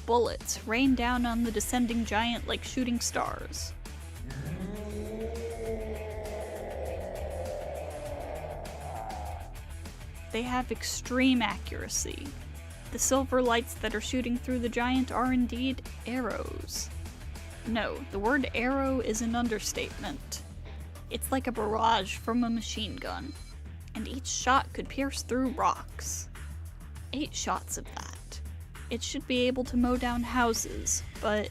bullets rain down on the descending giant like shooting stars. They have extreme accuracy. The silver lights that are shooting through the giant are indeed arrows. No, the word arrow is an understatement. It's like a barrage from a machine gun, and each shot could pierce through rocks. 8 shots of that. It should be able to mow down houses, but...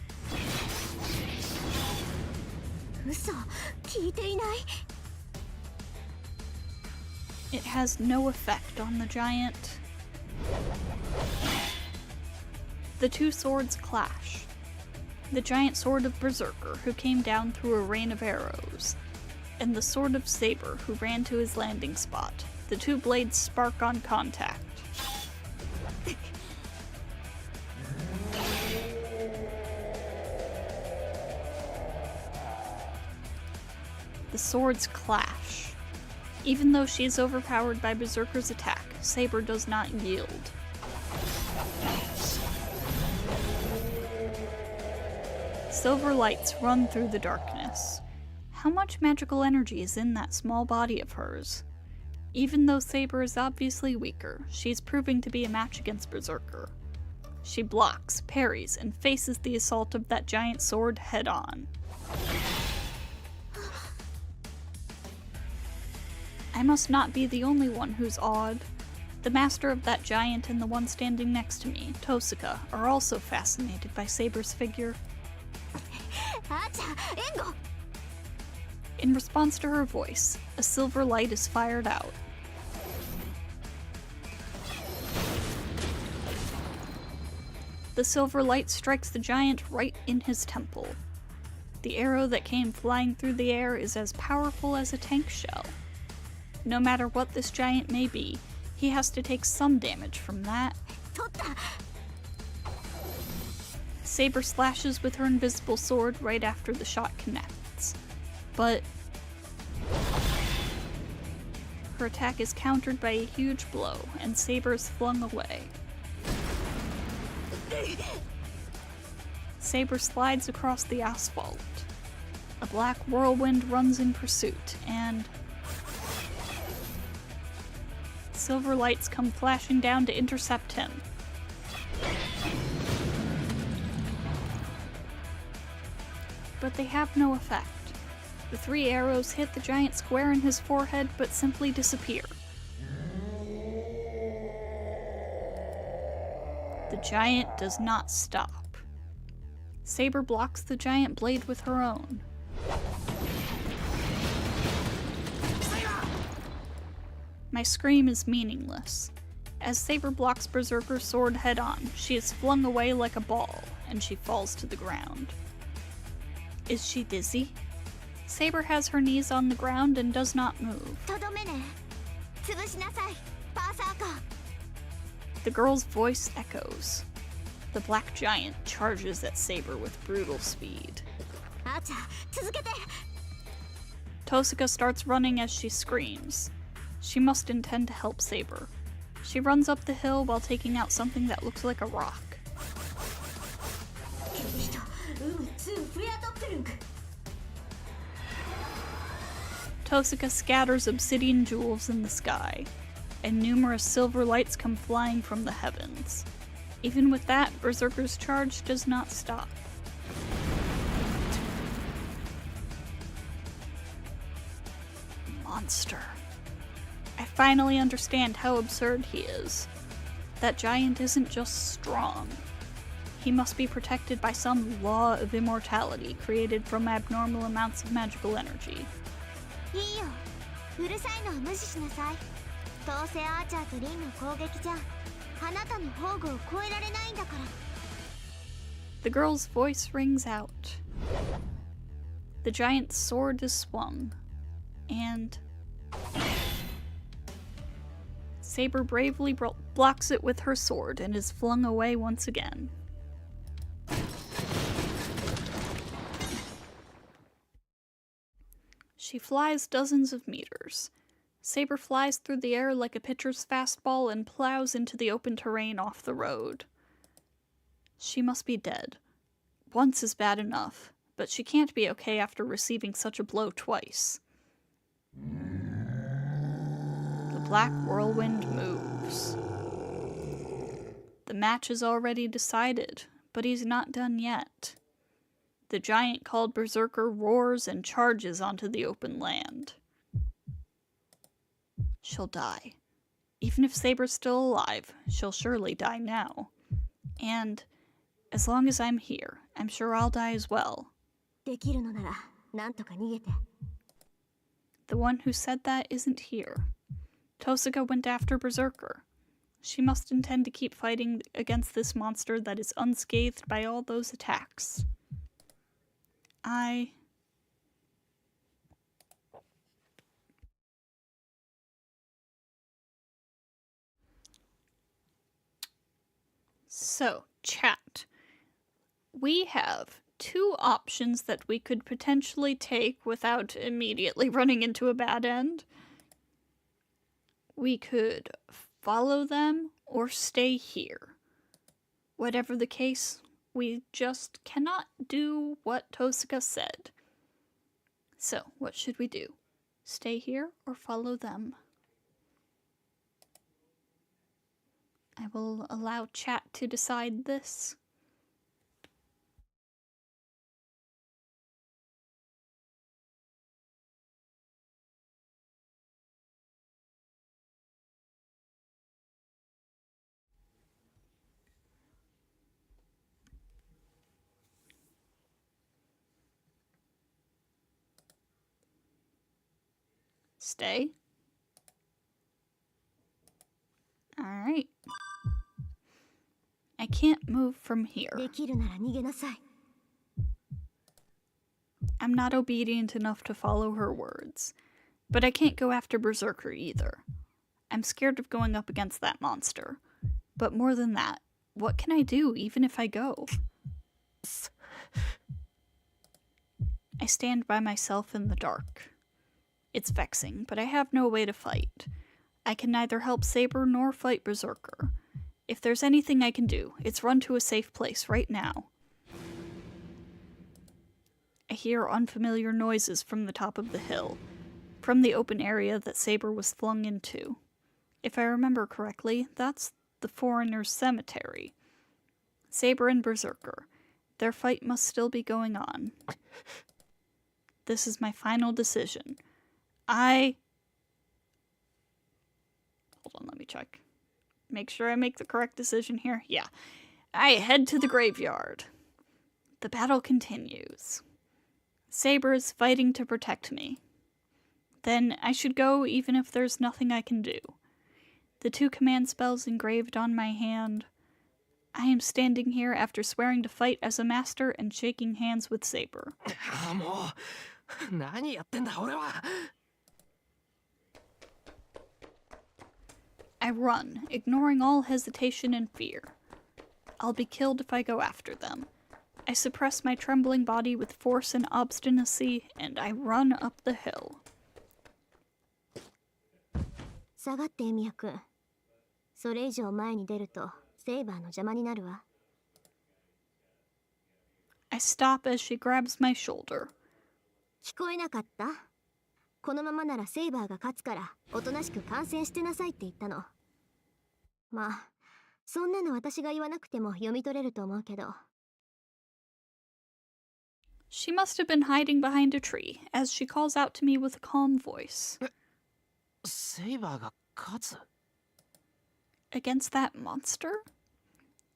嘘、聞いていない。
it has no effect on the giant. The two swords clash. The giant sword of Berserker, who came down through a rain of arrows, and the sword of Saber, who ran to his landing spot. The two blades spark on contact. The swords clash. Even though she is overpowered by Berserker's attack, Saber does not yield. Silver lights run through the darkness. How much magical energy is in that small body of hers? Even though Saber is obviously weaker, she's proving to be a match against Berserker. She blocks, parries, and faces the assault of that giant sword head on. I must not be the only one who's awed. The master of that giant and the one standing next to me, Tosuka, are also fascinated by Saber's figure. In response to her voice, a silver light is fired out. The silver light strikes the giant right in his temple. The arrow that came flying through the air is as powerful as a tank shell. No matter what this giant may be, he has to take some damage from that. Saber slashes with her invisible sword right after the shot connects. But her attack is countered by a huge blow, and Saber is flung away. Saber slides across the asphalt. A black whirlwind runs in pursuit, and silver lights come flashing down to intercept him. But they have no effect. The 3 arrows hit the giant square in his forehead, but simply disappear. The giant does not stop. Saber blocks the giant blade with her own. My scream is meaningless. As Saber blocks Berserker's sword head-on, she is flung away like a ball, and she falls to the ground. Is she dizzy? Saber has her knees on the ground and does not move. The girl's voice echoes. The black giant charges at Saber with brutal speed. Tosuka starts running as she screams. She must intend to help Saber. She runs up the hill while taking out something that looks like a rock. Tosuka scatters obsidian jewels in the sky, and numerous silver lights come flying from the heavens. Even with that, Berserker's charge does not stop. Monster. I finally understand how absurd he is. That giant isn't just strong. He must be protected by some law of immortality created from abnormal amounts of magical energy. The girl's voice rings out. The giant's sword is swung, and Saber bravely blocks it with her sword and is flung away once again. She flies dozens of meters. Saber flies through the air like a pitcher's fastball and plows into the open terrain off the road. She must be dead. Once is bad enough, but she can't be okay after receiving such a blow twice. The black whirlwind moves. The match is already decided, but he's not done yet. The giant called Berserker roars and charges onto the open land. She'll die. Even if Saber's still alive, she'll surely die now. And as long as I'm here, I'm sure I'll die as well.
できるのなら、なんとか逃げて。
The one who said that isn't here. Tosuga went after Berserker. She must intend to keep fighting against this monster that is unscathed by all those attacks. So, chat. We have two options that we could potentially take without immediately running into a bad end. We could follow them or stay here. Whatever the case, we just cannot do what Tosuga said. So, what should we do? Stay here or follow them? I will allow chat to decide this. Stay. Alright. I can't move from here.
できるなら逃げなさい。
I'm not obedient enough to follow her words. But I can't go after Berserker either. I'm scared of going up against that monster. But more than that, what can I do even if I go? I stand by myself in the dark. It's vexing, but I have no way to fight. I can neither help Saber nor fight Berserker. If there's anything I can do, it's run to a safe place right now. I hear unfamiliar noises from the top of the hill, from the open area that Saber was flung into. If I remember correctly, that's the foreigner's cemetery. Saber and Berserker. Their fight must still be going on. This is my final decision. Hold on, let me check. Make sure I make the correct decision here. Yeah. I head to the graveyard. The battle continues. Saber is fighting to protect me. Then I should go even if there's nothing I can do. The 2 command spells engraved on my hand. I am standing here after swearing to fight as a master and shaking hands with Saber.
もう何やってんだ俺は。
I run, ignoring all hesitation and fear. I'll be killed if I go after them. I suppress my trembling body with force and obstinacy, and I run up the hill.
下がってエミヤ君。それ以上前に出るとセイバーの邪魔になるわ。
I stop as she grabs my shoulder.
聞こえなかった？このままならセイバーが勝つからおとなしく観戦してなさいって言ったの。まあ、そんなの私が言わなくても読み取れると思うけど。
She must have been hiding behind a tree, as she calls out to me with a calm voice.
セイバーが勝つ？
Against that monster?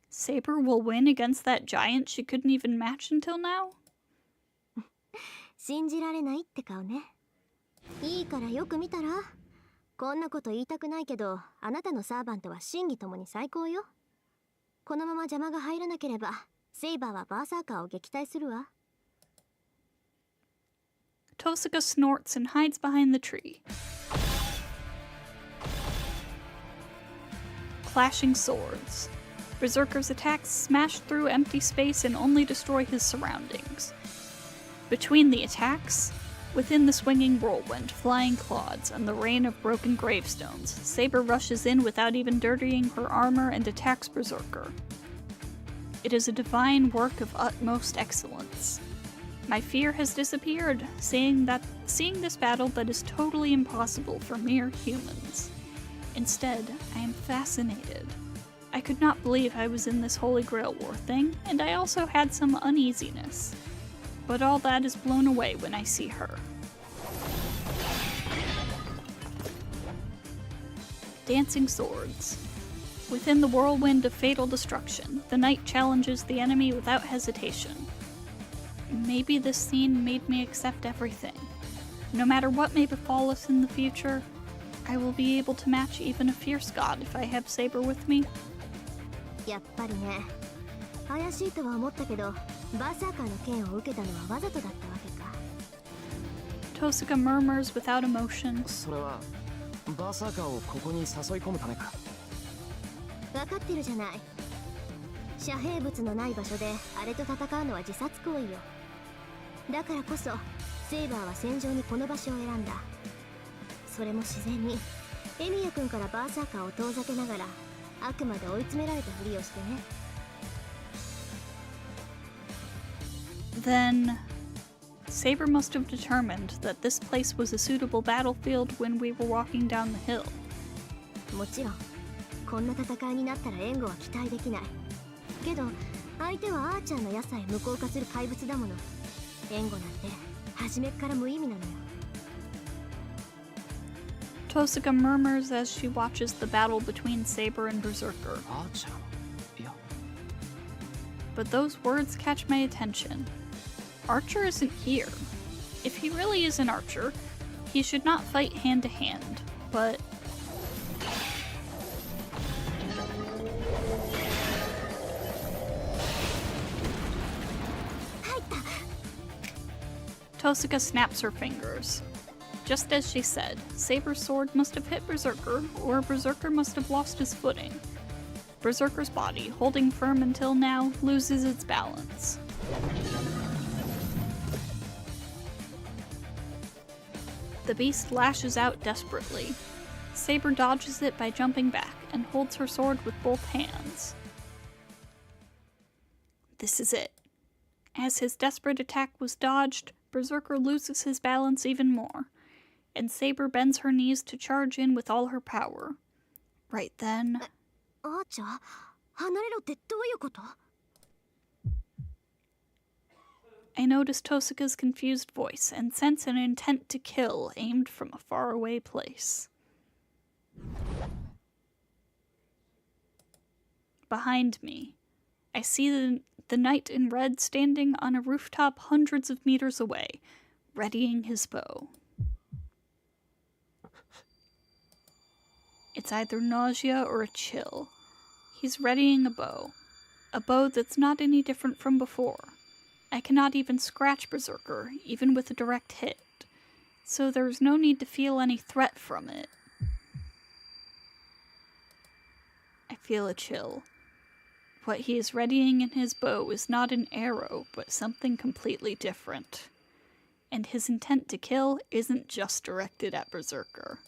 Saber will win against that giant she couldn't even match until now?
信じられないって顔ね。いいからよく見たら。こんなこと言いたくないけど、あなたのサーバントは真偽ともに最高よ。このまま邪魔が入らなければ、セイバーはバーサーカーを撃退するわ。
Tosuga snorts and hides behind the tree. clashing swords. Berserker's attacks smash through empty space and only destroy his surroundings. Between the attacks, within the swinging whirlwind, flying clods, and the rain of broken gravestones, Saber rushes in without even dirtying her armor and attacks Berserker. It is a divine work of utmost excellence. My fear has disappeared, seeing this battle that is totally impossible for mere humans. Instead, I am fascinated. I could not believe I was in this Holy Grail War thing, and I also had some uneasiness. But all that is blown away when I see her. Dancing swords. Within the whirlwind of fatal destruction, the knight challenges the enemy without hesitation. Maybe this scene made me accept everything. No matter what may befall us in the future, I will be able to match even a fierce god if I have Saber with me.
やっぱりね。怪しいとは思ったけど、バーサーカーの剣を受けたのはわざとだったわけか。
Tosuka murmurs without emotion.
それはバーサーカーをここに誘い込むためか。
分かってるじゃない。遮蔽物のない場所であれと戦うのは自殺行為よ。だからこそセイバーは戦場にこの場所を選んだ。それも自然にエミヤ君からバーサーカーを遠ざけながらあくまで追い詰められたふりをしてね。
Then, Saber must have determined that this place was a suitable battlefield when we were walking down the hill.
もちろんこんな戦いになったら援護は期待できない。けど相手はアーチャーの矢さえ無効化する怪物だもの。援護なんて初めっから無意味なのよ。
Tosuka murmurs as she watches the battle between Saber and Berserker.
アーチャーの矢。
But those words catch my attention. Archer isn't here. If he really is an archer, he should not fight hand to hand, but... Tosuka snaps her fingers. Just as she said, Saber's sword must have hit Berserker, or Berserker must have lost his footing. Berserker's body, holding firm until now, loses its balance. The beast lashes out desperately. Saber dodges it by jumping back and holds her sword with both hands. This is it. As his desperate attack was dodged, Berserker loses his balance even more, and Saber bends her knees to charge in with all her power. Right then...
アーチャー、離れろってどういうこと？
I notice Tosuka's confused voice and sense an intent to kill aimed from a faraway place. Behind me, I see the knight in red standing on a rooftop hundreds of meters away, readying his bow. It's either nausea or a chill. He's readying a bow that's not any different from before. I cannot even scratch Berserker, even with a direct hit, so there's no need to feel any threat from it. I feel a chill. What he is readying in his bow is not an arrow, but something completely different. And his intent to kill isn't just directed at Berserker.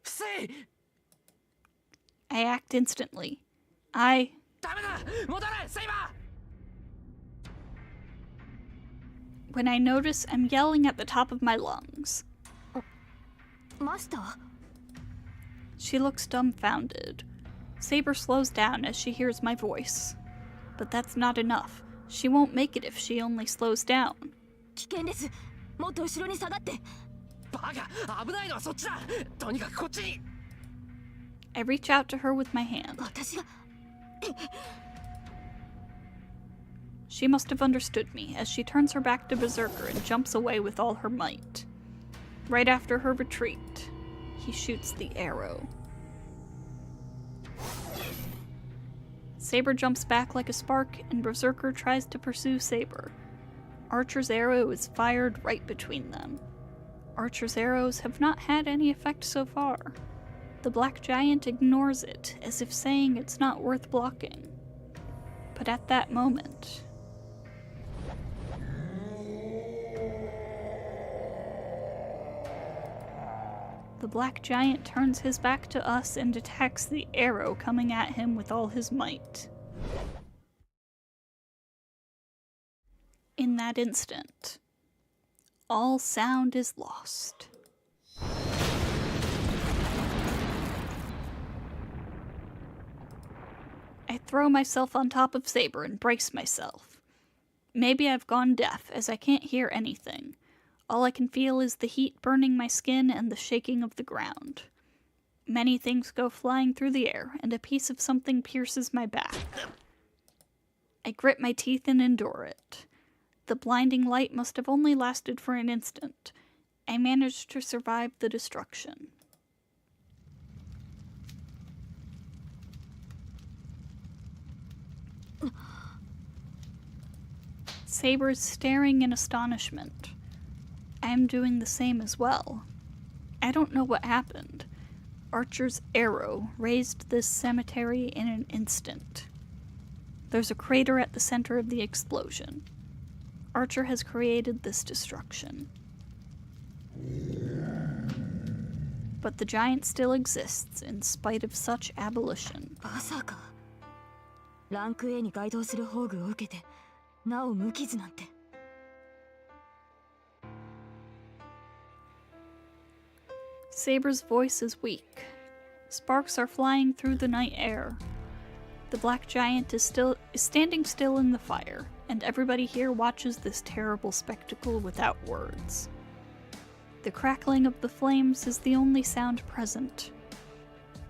Say!
I act instantly. I... When I notice, I'm yelling at the top of my lungs.
Master?
She looks dumbfounded. Saber slows down as she hears my voice. But that's not enough. She won't make it if she only slows down.
危険です。もっと後ろに下がって。
バカ、危ないのはそっちだ。とにかくこっちに。
I reach out to her with my hand.
私が。
She must have understood me, as she turns her back to Berserker and jumps away with all her might. Right after her retreat, he shoots the arrow. Saber jumps back like a spark, and Berserker tries to pursue Saber. Archer's arrow is fired right between them. Archer's arrows have not had any effect so far. The black giant ignores it, as if saying it's not worth blocking. But at that moment, the black giant turns his back to us and attacks the arrow coming at him with all his might. In that instant, all sound is lost. I throw myself on top of Saber and brace myself. Maybe I've gone deaf, as I can't hear anything. All I can feel is the heat burning my skin and the shaking of the ground. Many things go flying through the air, and a piece of something pierces my back. I grit my teeth and endure it. The blinding light must have only lasted for an instant. I managed to survive the destruction. Saber's staring in astonishment. I am doing the same as well. I don't know what happened. Archer's arrow razed this cemetery in an instant. There's a crater at the center of the explosion. Archer has created this destruction. But the giant still exists in spite of such abolition.
まさかランク A に該当する宝具を受けてなお無傷なんて。
Saber's voice is weak. Sparks are flying through the night air. The black giant is standing still in the fire, and everybody here watches this terrible spectacle without words. The crackling of the flames is the only sound present.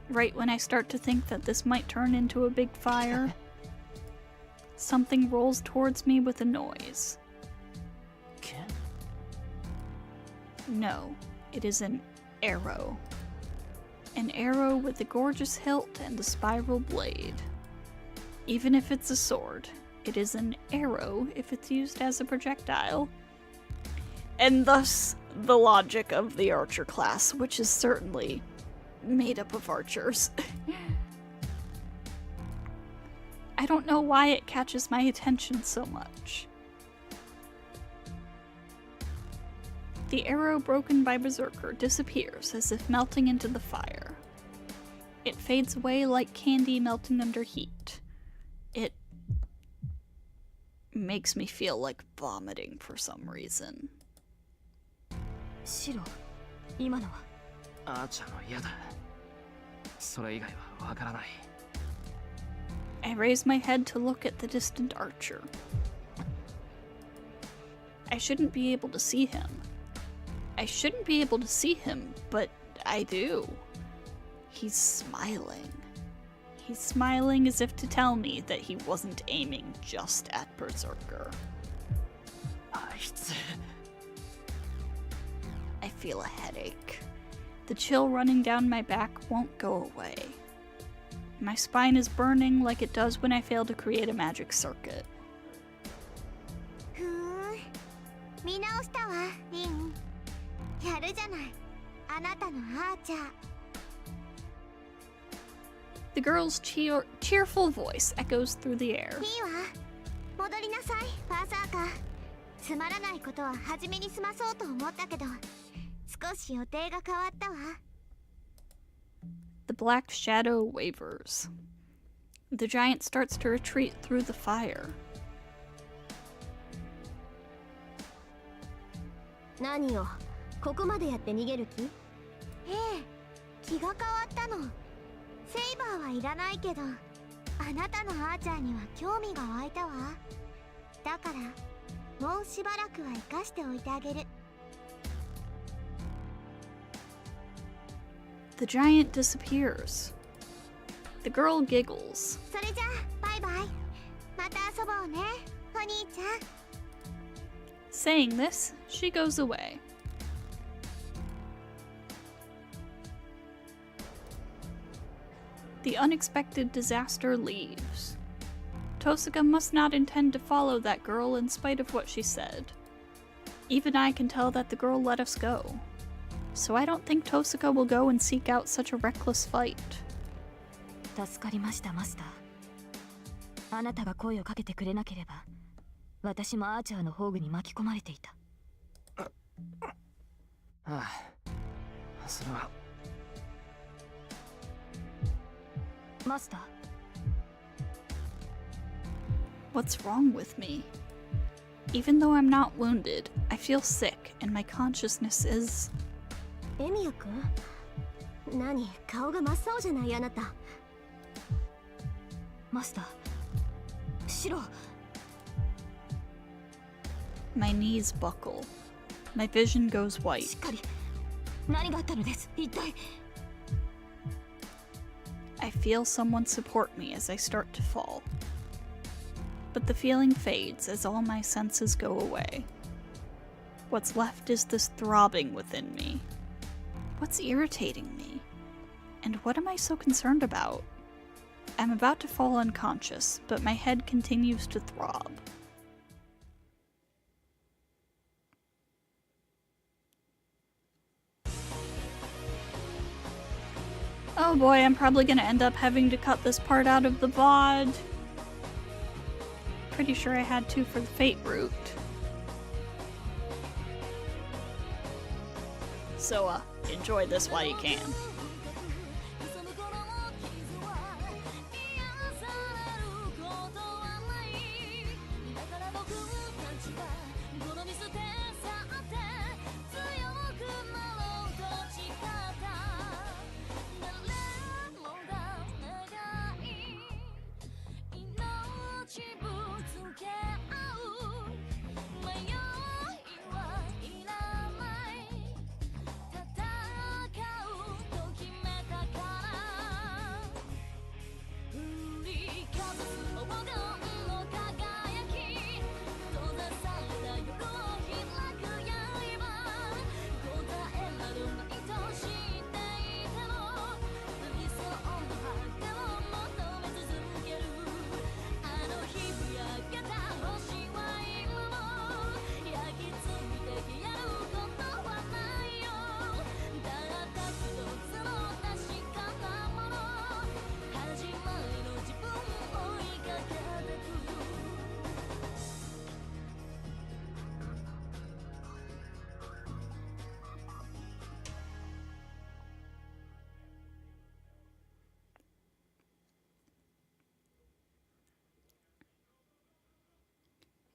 Right when I start to think that this might turn into a big fire, something rolls towards me with a noise. No, it is an arrow. An arrow with a gorgeous hilt and a spiral blade. Even if it's a sword, it is an arrow if it's used as a projectile. And thus, the logic of the archer class, which is certainly made up of archers. I don't know why it catches my attention so much. The arrow broken by Berserker disappears as if melting into the fire. It fades away like candy melting under heat. It makes me feel like vomiting for some reason.
シロ、今のは。
アーチャーの嫌だ。それ以外はわからない。
I raise my head to look at the distant archer. I shouldn't be able to see him. I shouldn't be able to see him, but I do. He's smiling. He's smiling as if to tell me that he wasn't aiming just at Berserker. I feel a headache. The chill running down my back won't go away. My spine is burning like it does when I fail to create a magic circuit.
ふーん、見直したわ、リン。やるじゃない、あなたのアーチャー。
The girl's cheerful voice echoes through the air.
いいわ、戻りなさい、バーサーカー。つまらないことは初めに済まそうと思ったけど、少し予定が変わったわ。
The black shadow wavers. The giant starts to retreat through the fire.
何よ、ここまでやって逃げる気？ええ、気が変わったの。セイバーはいらないけど、あなたのアーチャーには興味が湧いたわ。だから、もうしばらくは生かしておいてあげる。
The giant disappears. The girl giggles.
それじゃあ、バイバイ。また遊ぼうね、お兄ちゃん。
Saying this, she goes away. The unexpected disaster leaves. Tosuka must not intend to follow that girl in spite of what she said. Even I can tell that the girl let us go. so I don't think Tosaka will go and seek out such a reckless fight.
助かりましたマスター。あなたが声をかけてくれなければ私もアーチャーの宝具に巻き込まれていた。
ああ、それは。
マスター。
What's wrong with me? Even though I'm not wounded, I feel sick and my consciousness is...
エミヤ君、何、顔が真っ青じゃないあなた。
マスター。シロ。
My knees buckle. My vision goes
し
white.
っかり。何があったのです。一体。
I feel someone support me as I start to fall. But the feeling fades as all my senses go away. What's left is this throbbing within me. What's irritating me? And what am I so concerned about? I'm about to fall unconscious, but my head continues to throb. Oh boy, I'm probably gonna end up having to cut this part out of the VOD. Pretty sure I had to for the Fate route. So, enjoy this while you can.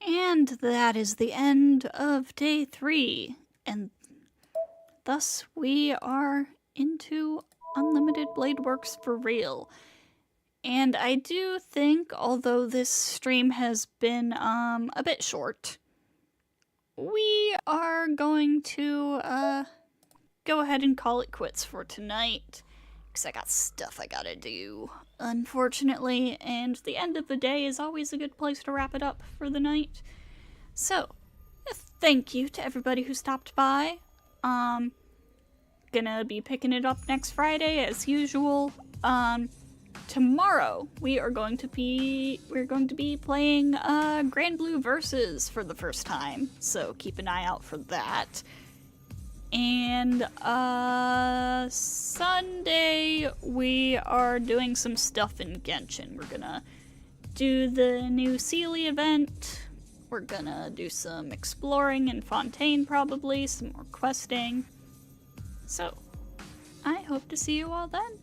And that is the end of day 3, and thus we are into Unlimited Blade Works for real. And I do think, although this stream has been a bit short, we are going to go ahead and call it quits for tonight, because I got stuff I gotta do, unfortunately, and the end of the day is always a good place to wrap it up for the night. So, thank you to everybody who stopped by. Gonna be picking it up next Friday as usual. Tomorrow we're going to be playing Grand Blue Versus for the first time, so keep an eye out for that. And Sunday we are doing some stuff in Genshin. We're gonna do the new Sealy event. We're gonna do some exploring in Fontaine probably, some more questing. So, I hope to see you all then.